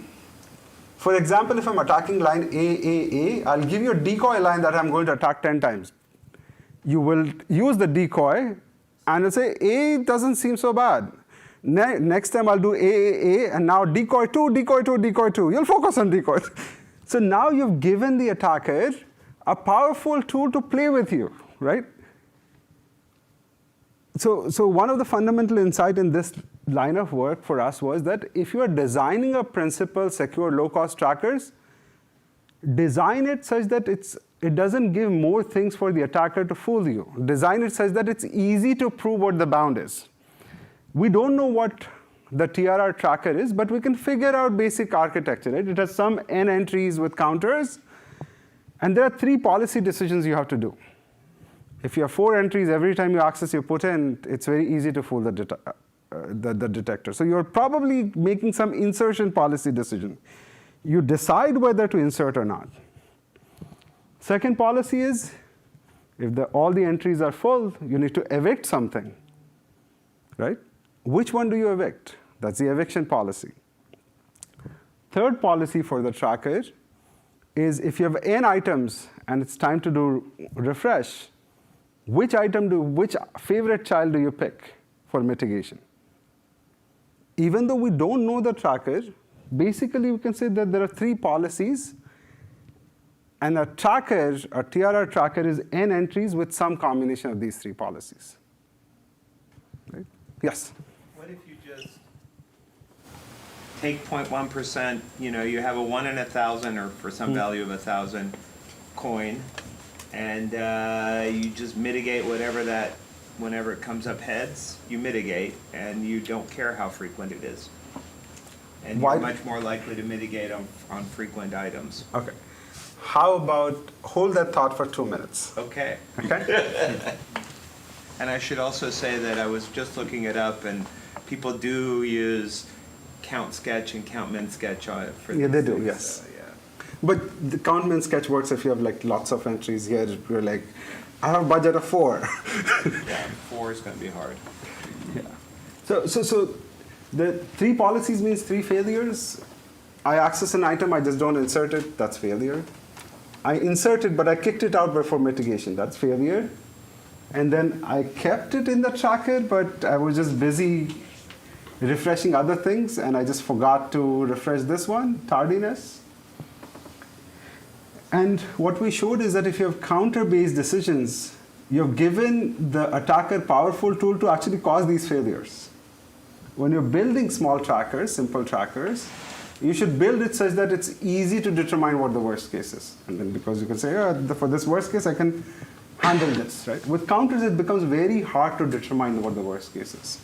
For example, if I'm attacking line A, I'll give you a decoy line that I'm going to attack 10 times. You will use the decoy and you'll say, A doesn't seem so bad. Next time I'll do A, and now decoy 2, decoy 2, decoy 2. You'll focus on decoy. So now you've given the attacker a powerful tool to play with you, right? So one of the fundamental insight in this line of work for us was that if you are designing a principal secure low-cost trackers, design it such that it doesn't give more things for the attacker to fool you. Design it such that it's easy to prove what the bound is. We don't know what the TRR tracker is, but we can figure out basic architecture. Right? It has some n entries with counters, and there are 3 policy decisions you have to do. If you have 4 entries, every time you access you put in, it's very easy to fool the detector. So you're probably making some insertion policy decision. You decide whether to insert or not. Second policy is, if all the entries are full, you need to evict something, right? Which one do you evict? That's the eviction policy. Third policy for the tracker is if you have n items and it's time to do refresh, which favorite child do you pick for mitigation? Even though we don't know the tracker, basically we can say that there are 3 policies, and a TRR tracker is n entries with some combination of these 3 policies. Right? Yes? What if you just take 0.1%, you have a 1 in 1,000 or for some value of 1,000 coin, and you just mitigate whenever it comes up heads, you mitigate, and you don't care how frequent it is. And you're much more likely to mitigate on frequent items. Okay. How about hold that thought for 2 minutes? Okay. Okay? And I should also say that I was just looking it up, and people do use count sketch and count min sketch on it for Yeah, they do, things, yes. so, yeah. But the count min sketch works if you have like lots of entries here. You're like, I have a budget of 4. Yeah, 4 is going to be hard. Yeah. So the 3 policies means 3 failures. I access an item, I just don't insert it, that's failure. I insert it, but I kicked it out before mitigation, that's failure. And then I kept it in the tracker, but I was just busy refreshing other things, and I just forgot to refresh this one, tardiness. And what we showed is that if you have counter-based decisions, you've given the attacker powerful tool to actually cause these failures. When you're building small trackers, simple trackers, you should build it such that it's easy to determine what the worst case is. And then because you can say, for this worst case, I can handle this, right? With counters, it becomes very hard to determine what the worst case is.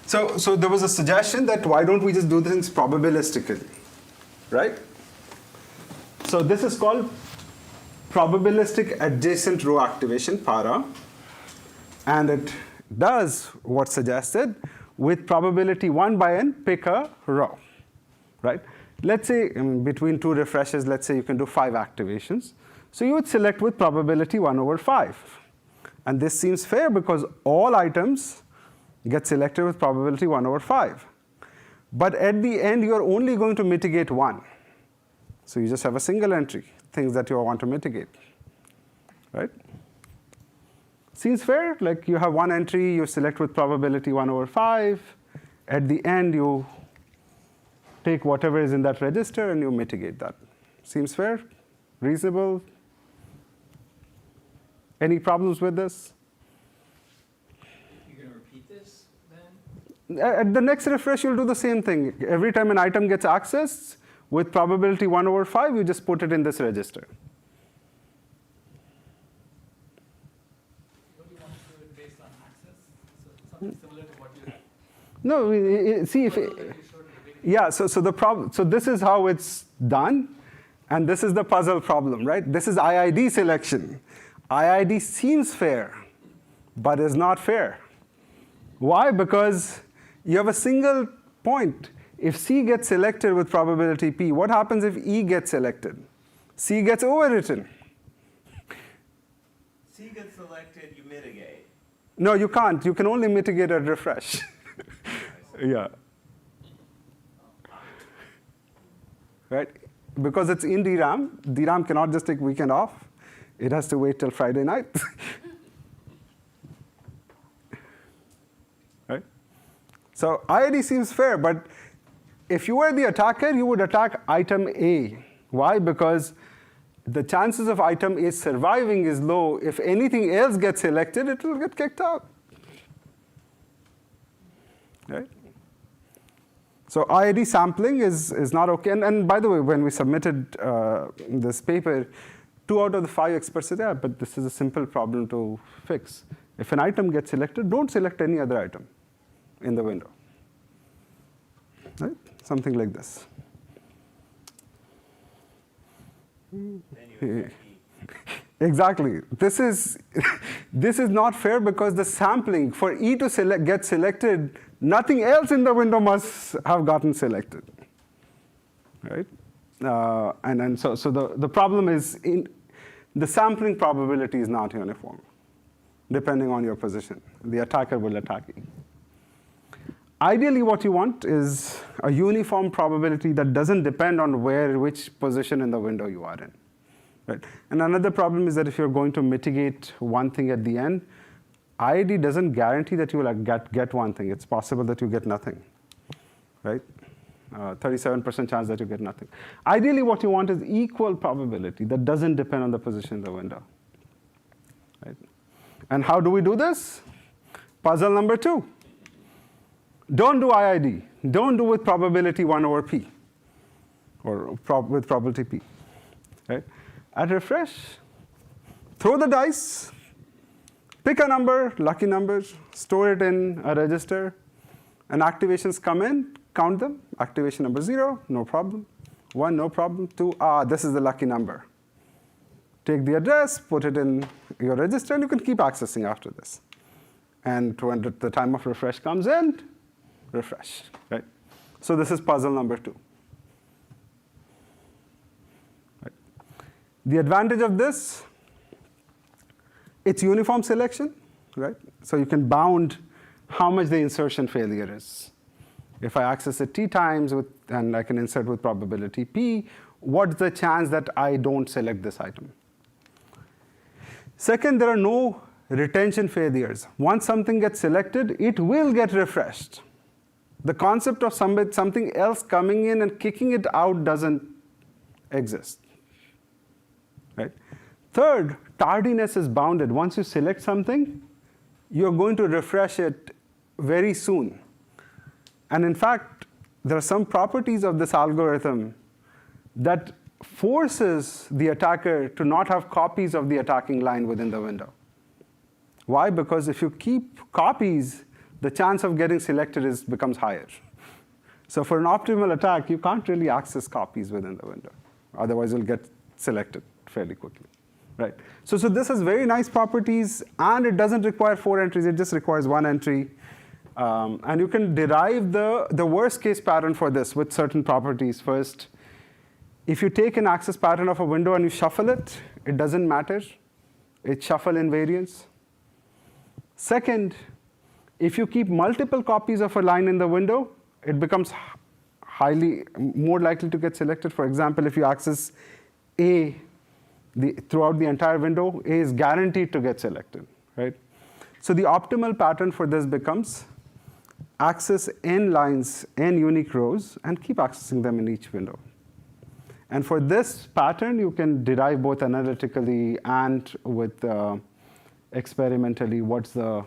So there was a suggestion that why don't we just do things probabilistically, right? So this is called probabilistic adjacent row activation, PARA. And it does what's suggested with probability 1 by n, pick a row, right? Let's say between 2 refreshes, let's say you can do 5 activations. So you would select with probability 1 over 5. And this seems fair because all items get selected with probability 1 over 5. But at the end, you're only going to mitigate one. So you just have a single entry, things that you want to mitigate, right? Seems fair? Like you have one entry, you select with probability 1/5. At the end, you take whatever is in that register and you mitigate that. Seems fair? Reasonable? Any problems with this? You're going to repeat this then? At the next refresh, you'll do the same thing. Every time an item gets accessed, with probability 1/5, you just put it in this register. Don't you want to do it based on access? So something similar to what you No, see if yeah. So this is how it's done, and this is the puzzle problem, right? This is IID selection. IID seems fair, but is not fair. Why? Because you have a single point. If C gets selected with probability P, what happens if E gets selected? C gets overwritten. C gets selected, you mitigate. No, you can't. You can only mitigate at refresh. Yeah. Right? Because it's in DRAM, DRAM cannot just take weekend off. It has to wait till Friday night. Right? So IID seems fair, but if you were the attacker, you would attack item A. Why? Because the chances of item A surviving is low. If anything else gets selected, it will get kicked out. Right? So IID sampling is not okay. And by the way, when we submitted this paper, 2 out of the 5 experts said, yeah, but this is a simple problem to fix. If an item gets selected, don't select any other item in the window. Right? Something like this. Exactly. This is not fair because the sampling for E to get selected, nothing else in the window must have gotten selected. Right? And so the problem is the sampling probability is not uniform, depending on your position. The attacker will attack E. Ideally, what you want is a uniform probability that doesn't depend on which position in the window you are in. Right? And another problem is that if you're going to mitigate one thing at the end, IID doesn't guarantee that you will get one thing. It's possible that you get nothing. Right? 37% chance that you get nothing. Ideally, what you want is equal probability that doesn't depend on the position in the window. Right? And how do we do this? Puzzle number 2. Don't do IID. Don't do with probability 1/P, or with probability P. Right? At refresh, throw the dice, pick a number, lucky number, store it in a register, and activations come in, count them. Activation number 0, no problem. 1, no problem. 2, this is the lucky number. Take the address, put it in your register, and you can keep accessing after this. And when the time of refresh comes in, refresh. Right? So this is puzzle number 2. Right? The advantage of this, it's uniform selection. Right? So you can bound how much the insertion failure is. If I access it T times and I can insert with probability P, what's the chance that I don't select this item? Second, there are no retention failures. Once something gets selected, it will get refreshed. The concept of something else coming in and kicking it out doesn't exist. Right? Third, tardiness is bounded. Once you select something, you're going to refresh it very soon. And in fact, there are some properties of this algorithm that forces the attacker to not have copies of the attacking line within the window. Why? Because if you keep copies, the chance of getting selected becomes higher. So for an optimal attack, you can't really access copies within the window. Otherwise, you'll get selected fairly quickly. Right? So this has very nice properties, and it doesn't require 4 entries. It just requires 1 entry. And you can derive the worst case pattern for this with certain properties. First, if you take an access pattern of a window and you shuffle it, it doesn't matter. It's shuffle invariance. Second, if you keep multiple copies of a line in the window, it becomes more likely to get selected. For example, if you access A throughout the entire window, A is guaranteed to get selected, right? So the optimal pattern for this becomes access n lines, n unique rows, and keep accessing them in each window. And for this pattern, you can derive both analytically and with experimentally what's the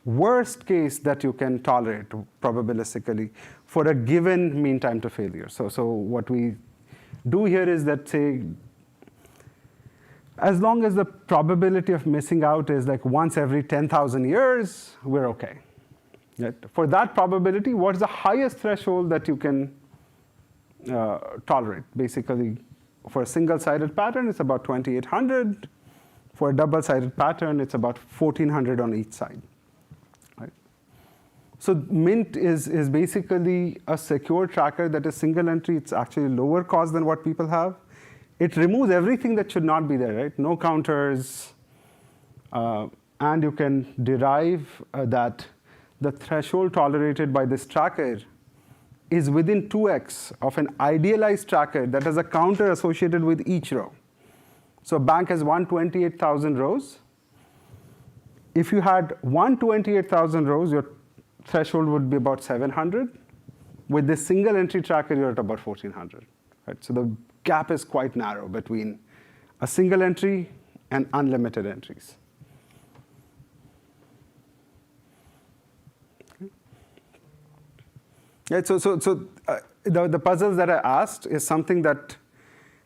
worst case that you can tolerate probabilistically for a given mean time to failure. So what we do here is that, say, as long as the probability of missing out is like once every 10,000 years, we're okay. Right? For that probability, what's the highest threshold that you can tolerate? Basically, for a single-sided pattern, it's about 2,800. For a double-sided pattern, it's about 1,400 on each side. Right? So Mint is basically a secure tracker that is single entry. It's actually lower cost than what people have. It removes everything that should not be there, right? No counters. And you can derive that the threshold tolerated by this tracker is within 2x of an idealized tracker that has a counter associated with each row. So a bank has 128,000 rows. If you had 128,000 rows, your threshold would be about 700. With this single entry tracker, you're at about 1,400. Right? So the gap is quite narrow between a single entry and unlimited entries. Yeah, so the puzzles that I asked is something that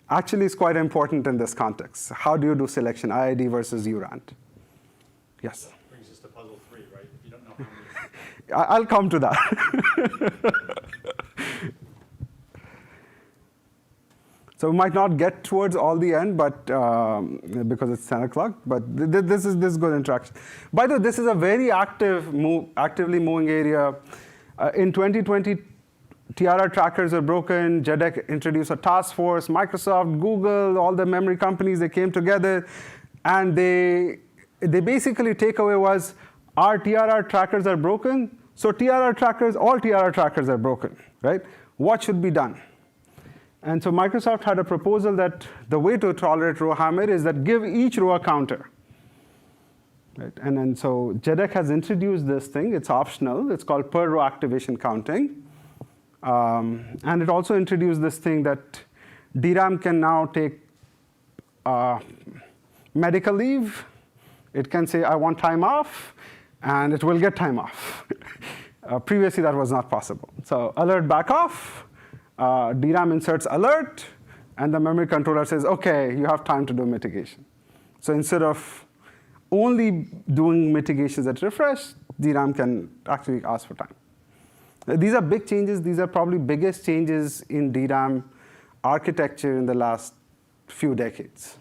actually is quite important in this context. How do you do selection, IID versus URANT? Yes? That brings us to puzzle 3, right? If you don't know how many. I'll come to that. So we might not get towards all the end, but because it's 10 o'clock, but this is good interaction. By the way, this is a very actively moving area. In 2020, TRR trackers are broken. JEDEC introduced a task force. Microsoft, Google, all the memory companies, they came together. And they basically takeaway was, our TRR trackers are broken. So all TRR trackers are broken, right? What should be done? And so Microsoft had a proposal that the way to tolerate Rowhammer is that give each row a counter. Right? And so JEDEC has introduced this thing. It's optional. It's called per row activation counting. And it also introduced this thing that DRAM can now take medical leave. It can say, I want time off, and it will get time off. Previously, that was not possible. So alert back off. DRAM inserts alert, and the memory controller says, OK, you have time to do mitigation. So instead of only doing mitigations at refresh, DRAM can actually ask for time. These are big changes. These are probably biggest changes in DRAM architecture in the last few decades.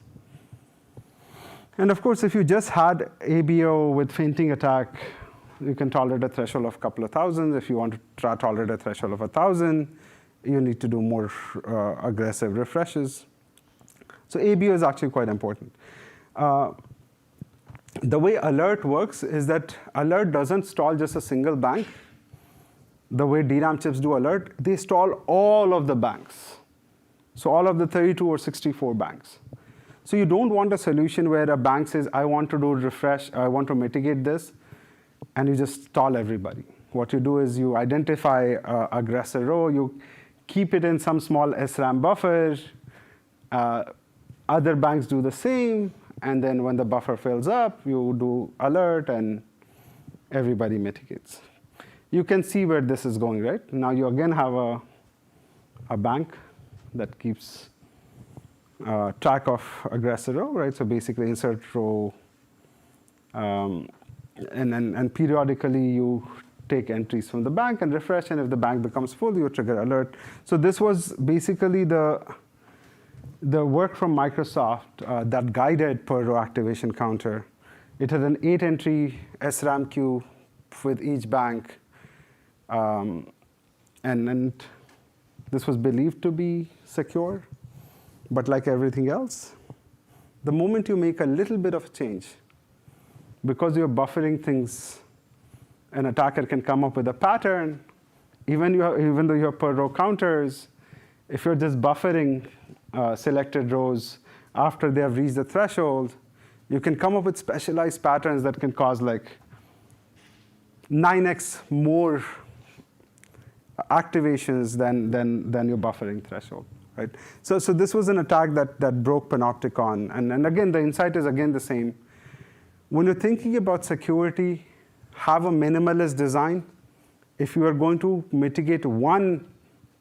And of course, if you just had ABO with fainting attack, you can tolerate a threshold of a couple of thousand. If you want to tolerate a threshold of 1,000, you need to do more aggressive refreshes. So ABO is actually quite important. The way alert works is that alert doesn't stall just a single bank. The way DRAM chips do alert, they stall all of the banks. So all of the 32 or 64 banks. So you don't want a solution where a bank says, I want to do refresh, I want to mitigate this, and you just stall everybody. What you do is you identify an aggressor row, you keep it in some small SRAM buffer. Other banks do the same, and then when the buffer fills up, you do alert, and everybody mitigates. You can see where this is going, right? Now you again have a bank that keeps track of aggressor row, right? So basically insert row, and periodically you take entries from the bank and refresh, and if the bank becomes full, you trigger alert. So this was basically the work from Microsoft that guided per row activation counter. It had an 8-entry SRAM queue with each bank. And this was believed to be secure. But like everything else, the moment you make a little bit of change, because you're buffering things, an attacker can come up with a pattern even though you have per row counters, if you're just buffering selected rows after they have reached the threshold, you can come up with specialized patterns that can cause like 9x more activations than your buffering threshold, right? So this was an attack that broke Panopticon. And again, the insight is again the same. When you're thinking about security, have a minimalist design. If you are going to mitigate one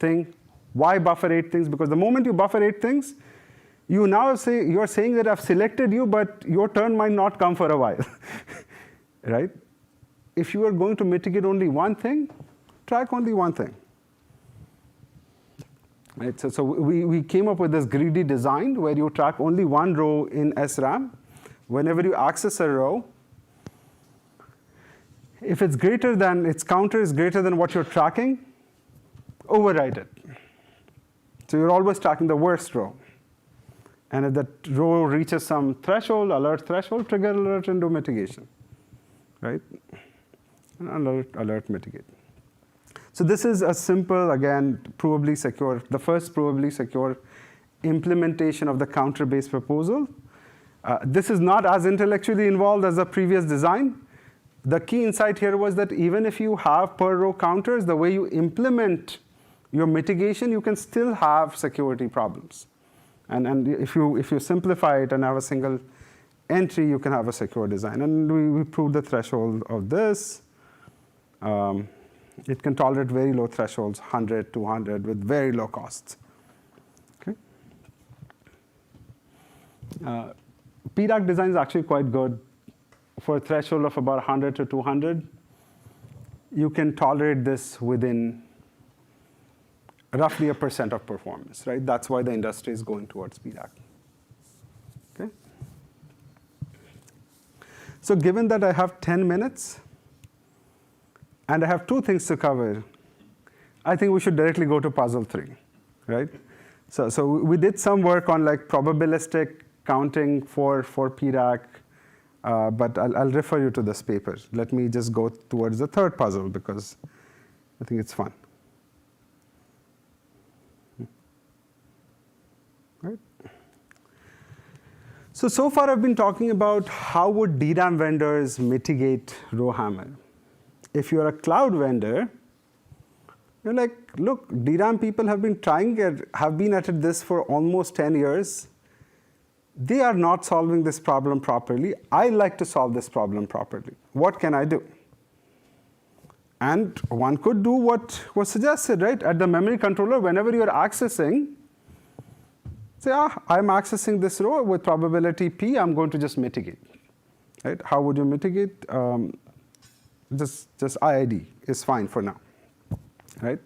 thing, why buffer 8 things? Because the moment you buffer 8 things, you are saying that I've selected you, but your turn might not come for a while, right? If you are going to mitigate only one thing, track only one thing. Right? So we came up with this greedy design where you track only one row in SRAM. Whenever you access a row, if its counter is greater than what you're tracking, overwrite it. So you're always tracking the worst row. And if that row reaches some threshold, alert threshold, trigger alert and do mitigation, right? And alert mitigate. So this is a simple, again, provably secure, the first provably secure implementation of the counter-based proposal. This is not as intellectually involved as the previous design. The key insight here was that even if you have per row counters, the way you implement your mitigation, you can still have security problems. And if you simplify it and have a single entry, you can have a secure design. And we proved the threshold of this. It can tolerate very low thresholds, 100, 200, with very low costs. Okay. PDAC design is actually quite good. For a threshold of about 100 to 200, you can tolerate this within roughly 1% of performance, right? That's why the industry is going towards PDAC. Okay. So given that I have 10 minutes, and I have 2 things to cover, I think we should directly go to puzzle 3, right? So we did some work on like probabilistic counting for PDAC, but I'll refer you to this paper. Let me just go towards the third puzzle because I think it's fun. Right? So far I've been talking about how would DRAM vendors mitigate Rowhammer. If you're a cloud vendor, you're like, look, DRAM people have been at this for almost 10 years. They are not solving this problem properly. I like to solve this problem properly. What can I do? And one could do what was suggested, right? At the memory controller, whenever you're accessing, say, I'm accessing this row with probability P, I'm going to just mitigate. Right? How would you mitigate? Just IID is fine for now. Right?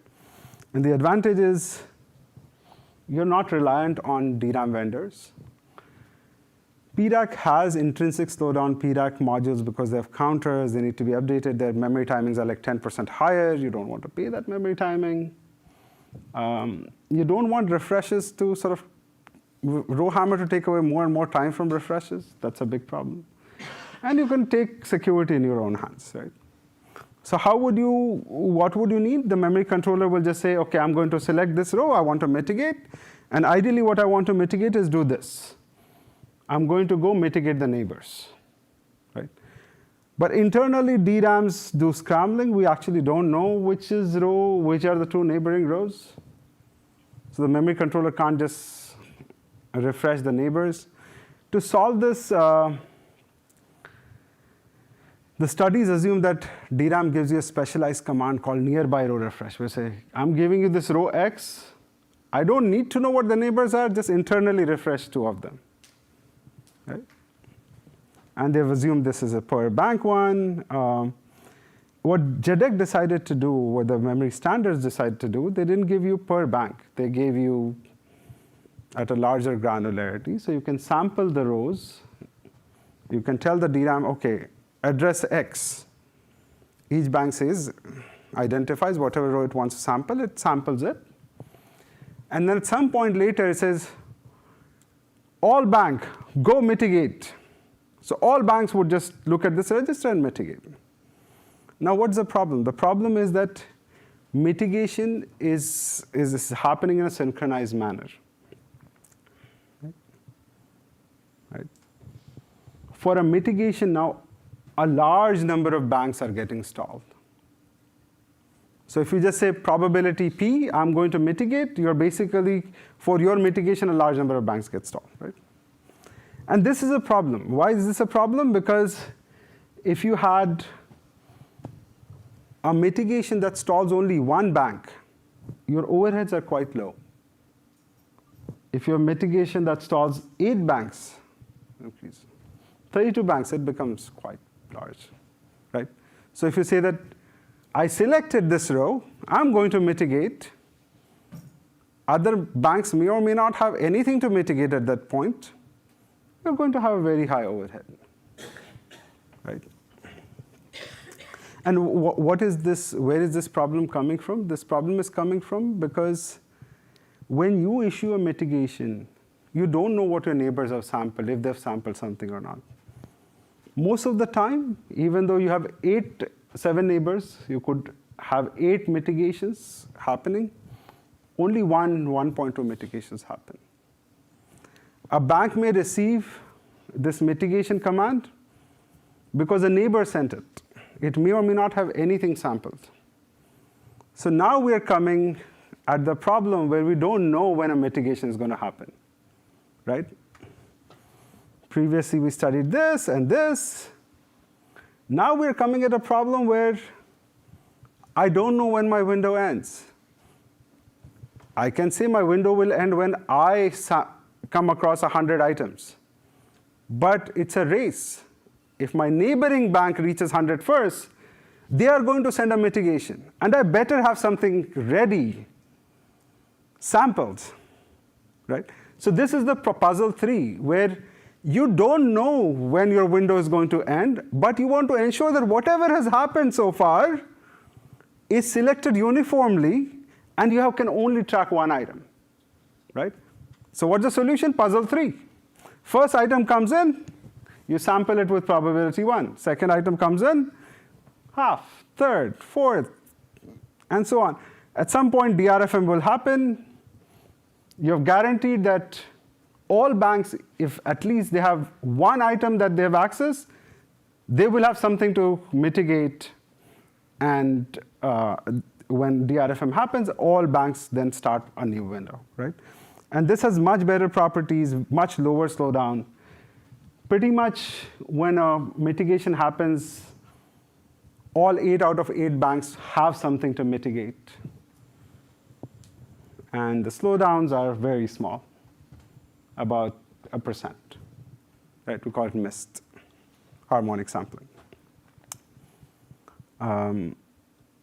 And the advantage is you're not reliant on DRAM vendors. PDAC has intrinsic slowdown PDAC modules because they have counters, they need to be updated, their memory timings are like 10% higher, you don't want to pay that memory timing. You don't want refreshes to sort of, Rowhammer to take away more and more time from refreshes, that's a big problem. And you can take security in your own hands, right? So what would you need? The memory controller will just say, okay, I'm going to select this row, I want to mitigate, and ideally what I want to mitigate is do this. I'm going to go mitigate the neighbors, right? But internally, DRAMs do scrambling. We actually don't know which are the 2 neighboring rows. So the memory controller can't just refresh the neighbors. To solve this, the studies assume that DRAM gives you a specialized command called nearby row refresh. We say, I'm giving you this row X. I don't need to know what the neighbors are, just internally refresh 2 of them. Right? And they've assumed this is a per bank one. What JEDEC decided to do, what the memory standards decided to do, they didn't give you per bank. They gave you at a larger granularity. So you can sample the rows. You can tell the DRAM, okay, address X. Each bank identifies whatever row it wants to sample, it samples it. And then at some point later, it says, all bank, go mitigate. So all banks would just look at this register and mitigate. Now what's the problem? The problem is that mitigation is happening in a synchronized manner. Right? For a mitigation now, a large number of banks are getting stalled. So if you just say probability P, I'm going to mitigate, you're basically, for your mitigation, a large number of banks get stalled, right? And this is a problem. Why is this a problem? Because if you had a mitigation that stalls only one bank, your overheads are quite low. If you have mitigation that stalls 8 banks, 32 banks, it becomes quite large, right? So if you say that I selected this row, I'm going to mitigate, other banks may or may not have anything to mitigate at that point, you're going to have a very high overhead, right? And what is this, where is this problem coming from? This problem is coming from because when you issue a mitigation, you don't know what your neighbors have sampled, if they've sampled something or not. Most of the time, even though you have 7 neighbors, you could have 8 mitigations happening, only 1.2 mitigations happen. A bank may receive this mitigation command because a neighbor sent it. It may or may not have anything sampled. So now we are coming at the problem where we don't know when a mitigation is going to happen, right? Previously we studied this and this. Now we're coming at a problem where I don't know when my window ends. I can say my window will end when I come across 100 items. But it's a race. If my neighboring bank reaches 100 first, they are going to send a mitigation. And I better have something ready, sampled, right? So this is the puzzle 3, where you don't know when your window is going to end, but you want to ensure that whatever has happened so far is selected uniformly, and you can only track one item, right? So what's the solution? Puzzle 3. First item comes in, you sample it with probability 1. Second item comes in, half, third, fourth, and so on. At some point, DRFM will happen. You have guaranteed that all banks, if at least they have one item that they have access, they will have something to mitigate. And when DRFM happens, all banks then start a new window, right? And this has much better properties, much lower slowdown. Pretty much when a mitigation happens, all 8 out of 8 banks have something to mitigate. And the slowdowns are very small, about 1%, right? We call it missed harmonic sampling.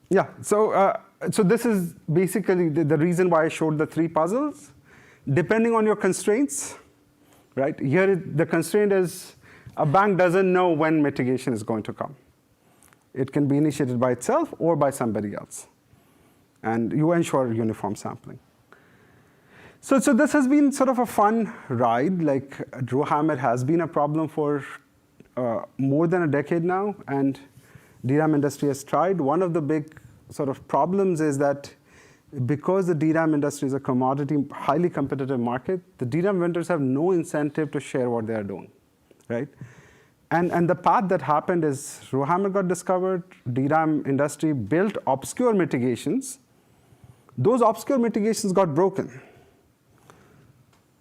Yeah, so this is basically the reason why I showed the 3 puzzles. Depending on your constraints, right? Here the constraint is a bank doesn't know when mitigation is going to come. It can be initiated by itself or by somebody else. And you ensure uniform sampling. So this has been sort of a fun ride. Like Rowhammer has been a problem for more than a decade now, and DRAM industry has tried. One of the big sort of problems is that because the DRAM industry is a commodity, highly competitive market, the DRAM vendors have no incentive to share what they are doing, right? And the path that happened is Rowhammer got discovered, DRAM industry built obscure mitigations. Those obscure mitigations got broken.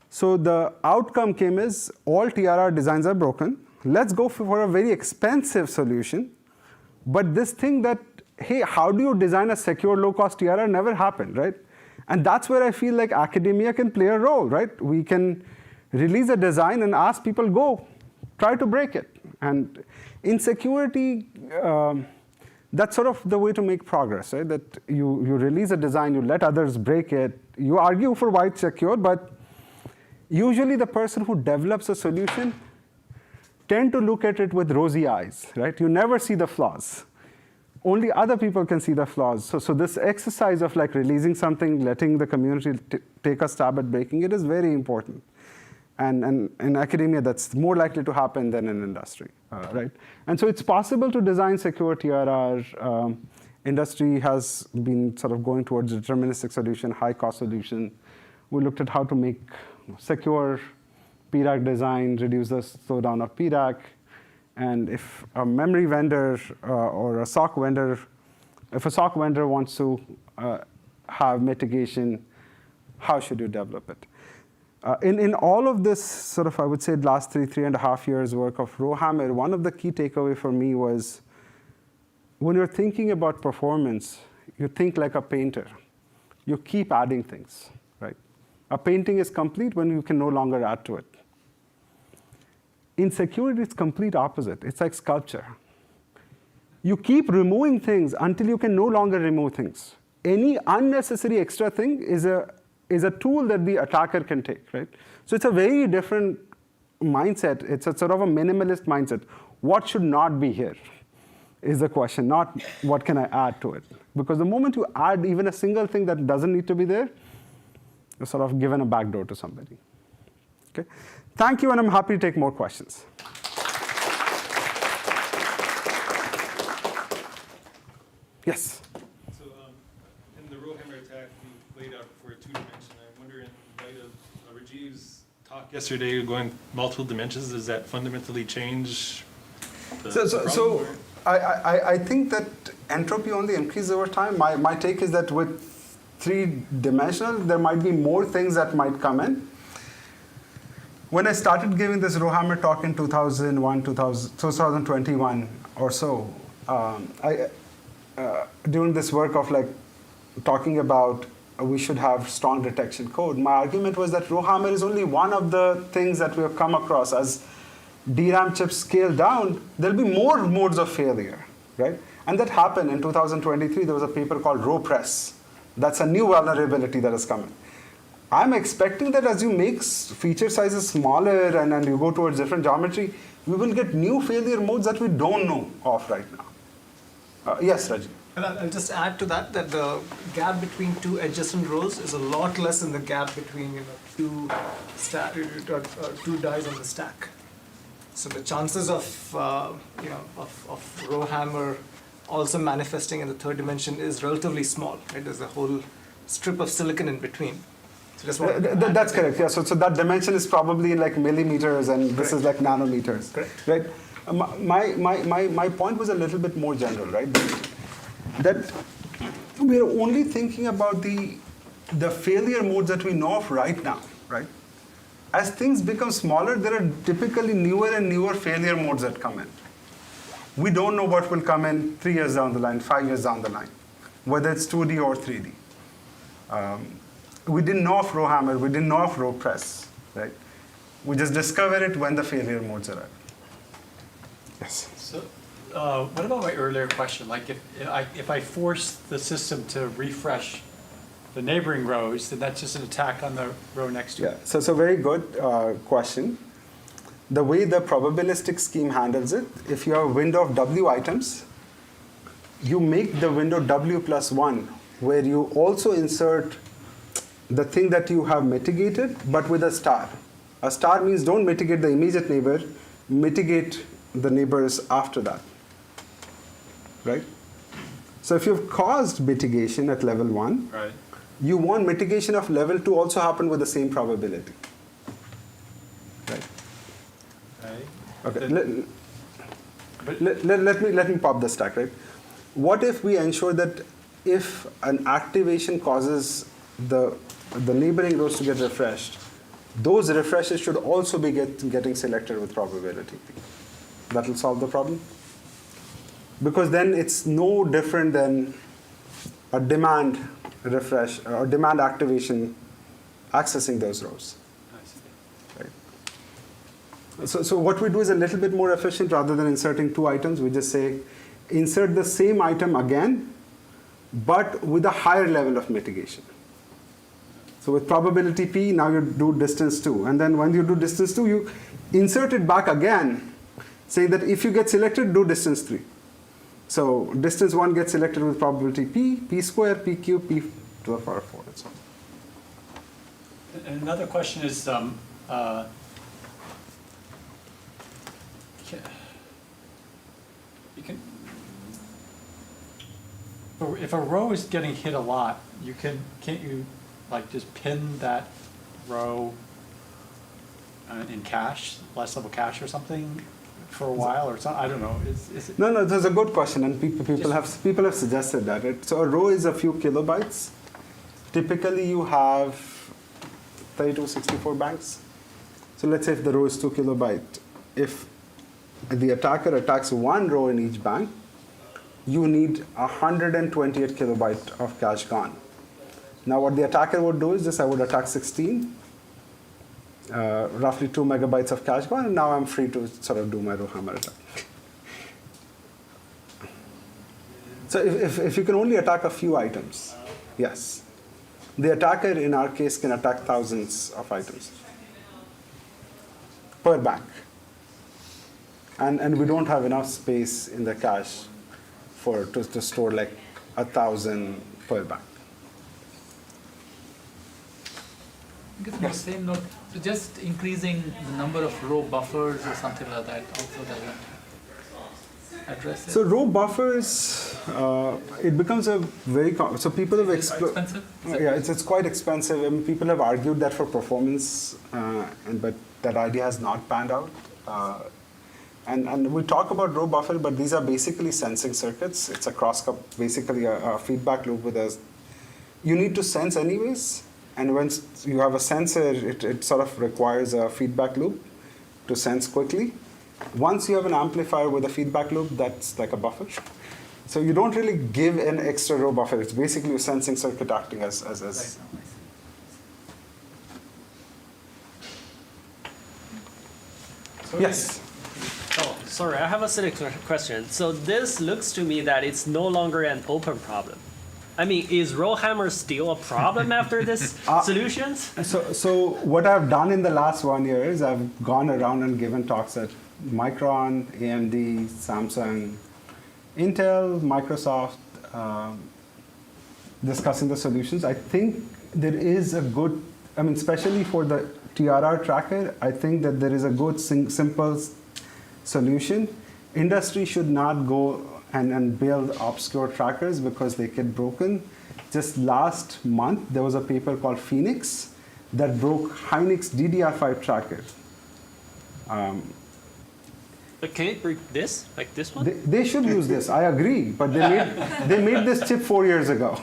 So the outcome came is all TRR designs are broken. Let's go for a very expensive solution. But this thing that, hey, how do you design a secure low-cost TRR never happened, right? And that's where I feel like academia can play a role, right? We can release a design and ask people, go, try to break it. And in security, that's sort of the way to make progress, right? That you release a design, you let others break it, you argue for why it's secure, but usually the person who develops a solution tend to look at it with rosy eyes, right? You never see the flaws. Only other people can see the flaws. So this exercise of like releasing something, letting the community take a stab at breaking it is very important. And in academia, that's more likely to happen than in industry, right? And so it's possible to design secure TRR. industry has been sort of going towards a deterministic solution, high-cost solution. We looked at how to make secure PRAC design, reduce the slowdown of PRAC, and if a memory vendor or a SOC vendor, if a SOC vendor wants to have mitigation, how should you develop it? In all of this sort of, I would say, last 3.5 years work of Rowhammer, one of the key takeaway for me was when you're thinking about performance, you think like a painter. You keep adding things, right? A painting is complete when you can no longer add to it. In security, it's complete opposite. It's like sculpture. You keep removing things until you can no longer remove things. Any unnecessary extra thing is a tool that the attacker can take, right? So it's a very different mindset. It's a sort of a minimalist mindset. What should not be here is the question, not what can I add to it. Because the moment you add even a single thing that doesn't need to be there, you're sort of given a backdoor to somebody. Okay? Thank you, and I'm happy to take more questions. Yes? So in the Rowhammer attack, we laid out for a two-dimension. I wonder, in light of Rajiv's talk yesterday, going multiple dimensions, does that fundamentally change the problem? I think that entropy only increases over time. My take is that with three-dimensional, there might be more things that might come in. When I started giving this Rowhammer talk in 2021 or so, doing this work of like talking about we should have strong detection code, my argument was that Rowhammer is only one of the things that we have come across. As DRAM chips scale down, there'll be more modes of failure, right? And that happened in 2023. There was a paper called Row-Press. That's a new vulnerability that has come in. I'm expecting that as you make feature sizes smaller and you go towards different geometry, we will get new failure modes that we don't know of right now. Yes, Raji. And I'll just add to that the gap between two adjacent rows is a lot less than the gap between two dies on the stack. So the chances of Rowhammer also manifesting in the third dimension is relatively small. Right? There's a whole strip of silicon in between. So just that's correct. Yeah. So that dimension is probably like millimeters, and this is like nanometers. Correct. Right. My point was a little bit more general, right? That we are only thinking about the failure modes that we know of right now, right? As things become smaller, there are typically newer and newer failure modes that come in. We don't know what will come in 3 years down the line, 5 years down the line, whether it's 2D or 3D. We didn't know of Rowhammer, we didn't know of Row-Press, right? We just discover it when the failure modes arrive. Yes? So, what about my earlier question? Like if I force the system to refresh the neighboring rows, then that's just an attack on the row next to it. Yeah, so it's a very good question. The way the probabilistic scheme handles it, if you have a window of W items, you make the window W plus 1, where you also insert the thing that you have mitigated, but with a star. A star means don't mitigate the immediate neighbor, mitigate the neighbors after that, right? So if you've caused mitigation at level 1, right, you want mitigation of level 2 also happen with the same probability, right? Okay. Let me pop the stack, right? What if we ensure that if an activation causes the neighboring rows to get refreshed, those refreshes should also be getting selected with probability P. That will solve the problem. Because then it's no different than a demand refresh or demand activation accessing those rows. Right? So what we do is a little bit more efficient. Rather than inserting 2 items, we just say insert the same item again, but with a higher level of mitigation. So with probability P, now you do distance 2. And then when you do distance 2, you insert it back again, saying that if you get selected, do distance 3. So distance 1 gets selected with probability P, P square, P cube, P to the power 4, and so on. And another question is, for if a row is getting hit a lot, can't you like just pin that row in cache, last level cache or something for a while or something? I don't know. Is it? No, that's a good question, and people have suggested that. Right? So a row is a few kilobytes. Typically, you have 32, 64 banks. So let's say if the row is 2 kilobyte, if the attacker attacks one row in each bank, you need 128 kilobyte of cache gone. Now what the attacker would do is this: I would attack 16, roughly 2 megabytes of cache gone, and now I'm free to sort of do my Rowhammer attack. So if you can only attack a few items, yes. The attacker, in our case, can attack thousands of items per bank. And we don't have enough space in the cache to store like 1,000 per bank. I guess on the same note, so just increasing the number of row buffers or something like that also doesn't address it. So row buffers, it becomes a very so people have expensive? Yeah, it's quite expensive. I mean, people have argued that for performance, but that idea has not panned out. And we talk about row buffer, but these are basically sensing circuits. It's a basically a feedback loop with us. You need to sense anyways, and once you have a sensor, it sort of requires a feedback loop to sense quickly. Once you have an amplifier with a feedback loop, that's like a buffer. So you don't really give an extra row buffer. It's basically a sensing circuit acting as. Yes. Oh, sorry, I have a silly question. So this looks to me that it's no longer an open problem. I mean, is Rowhammer still a problem after this solutions? So what I've done in the last 1 year is I've gone around and given talks at Micron, AMD, Samsung, Intel, Microsoft, discussing the solutions. I think there is a good, I mean, especially for the TRR tracker, I think that there is a good simple solution. Industry should not go and build obscure trackers because they get broken. Just last month, there was a paper called Phoenix that broke Hynix DDR5 tracker. But can it break this, like this one? They should use this, I agree, but they made this chip 4 years ago.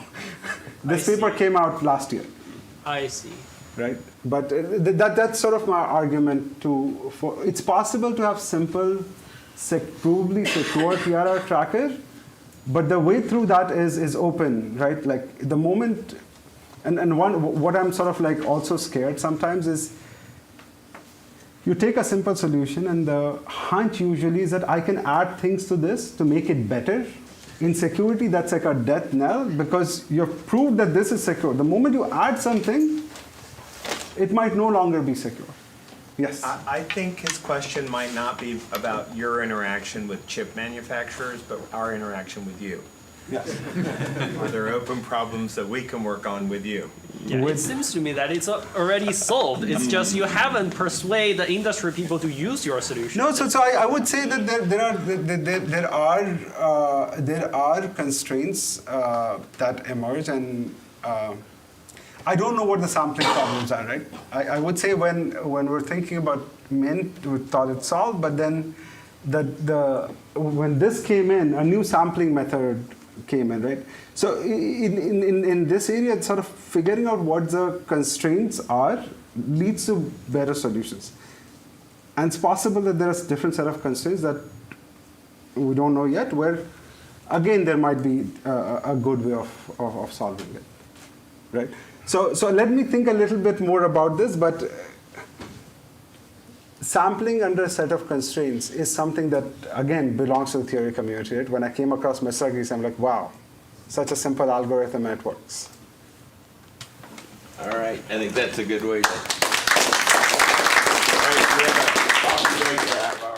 This paper came out last year. I see. Right, but that's sort of my argument too. It's possible to have simple, provably secure TRR tracker, but the way through that is open, right? Like the moment, what I'm sort of like also scared sometimes is you take a simple solution and the hunch usually is that I can add things to this to make it better. In security, that's like a death knell because you've proved that this is secure. The moment you add something, it might no longer be secure. Yes? I think his question might not be about your interaction with chip manufacturers, but our interaction with you. Yes. Are there open problems that we can work on with you? Yeah, it seems to me that it's already solved. It's just you haven't persuaded the industry people to use your solution. No, so I would say that there are constraints that emerge, and I don't know what the sampling problems are, right? I would say when we're thinking about Mint, we thought it's solved, but then when this came in, a new sampling method came in, right? So in this area, it's sort of figuring out what the constraints are leads to better solutions. And it's possible that there's a different set of constraints that we don't know yet, where, again, there might be a good way of solving it, right? So let me think a little bit more about this, but sampling under a set of constraints is something that, again, belongs to the theory community, right? When I came across Messergis, I'm like, wow, such a simple algorithm and it works. All right, I think that's a good way to. All right, we have a coffee break to have our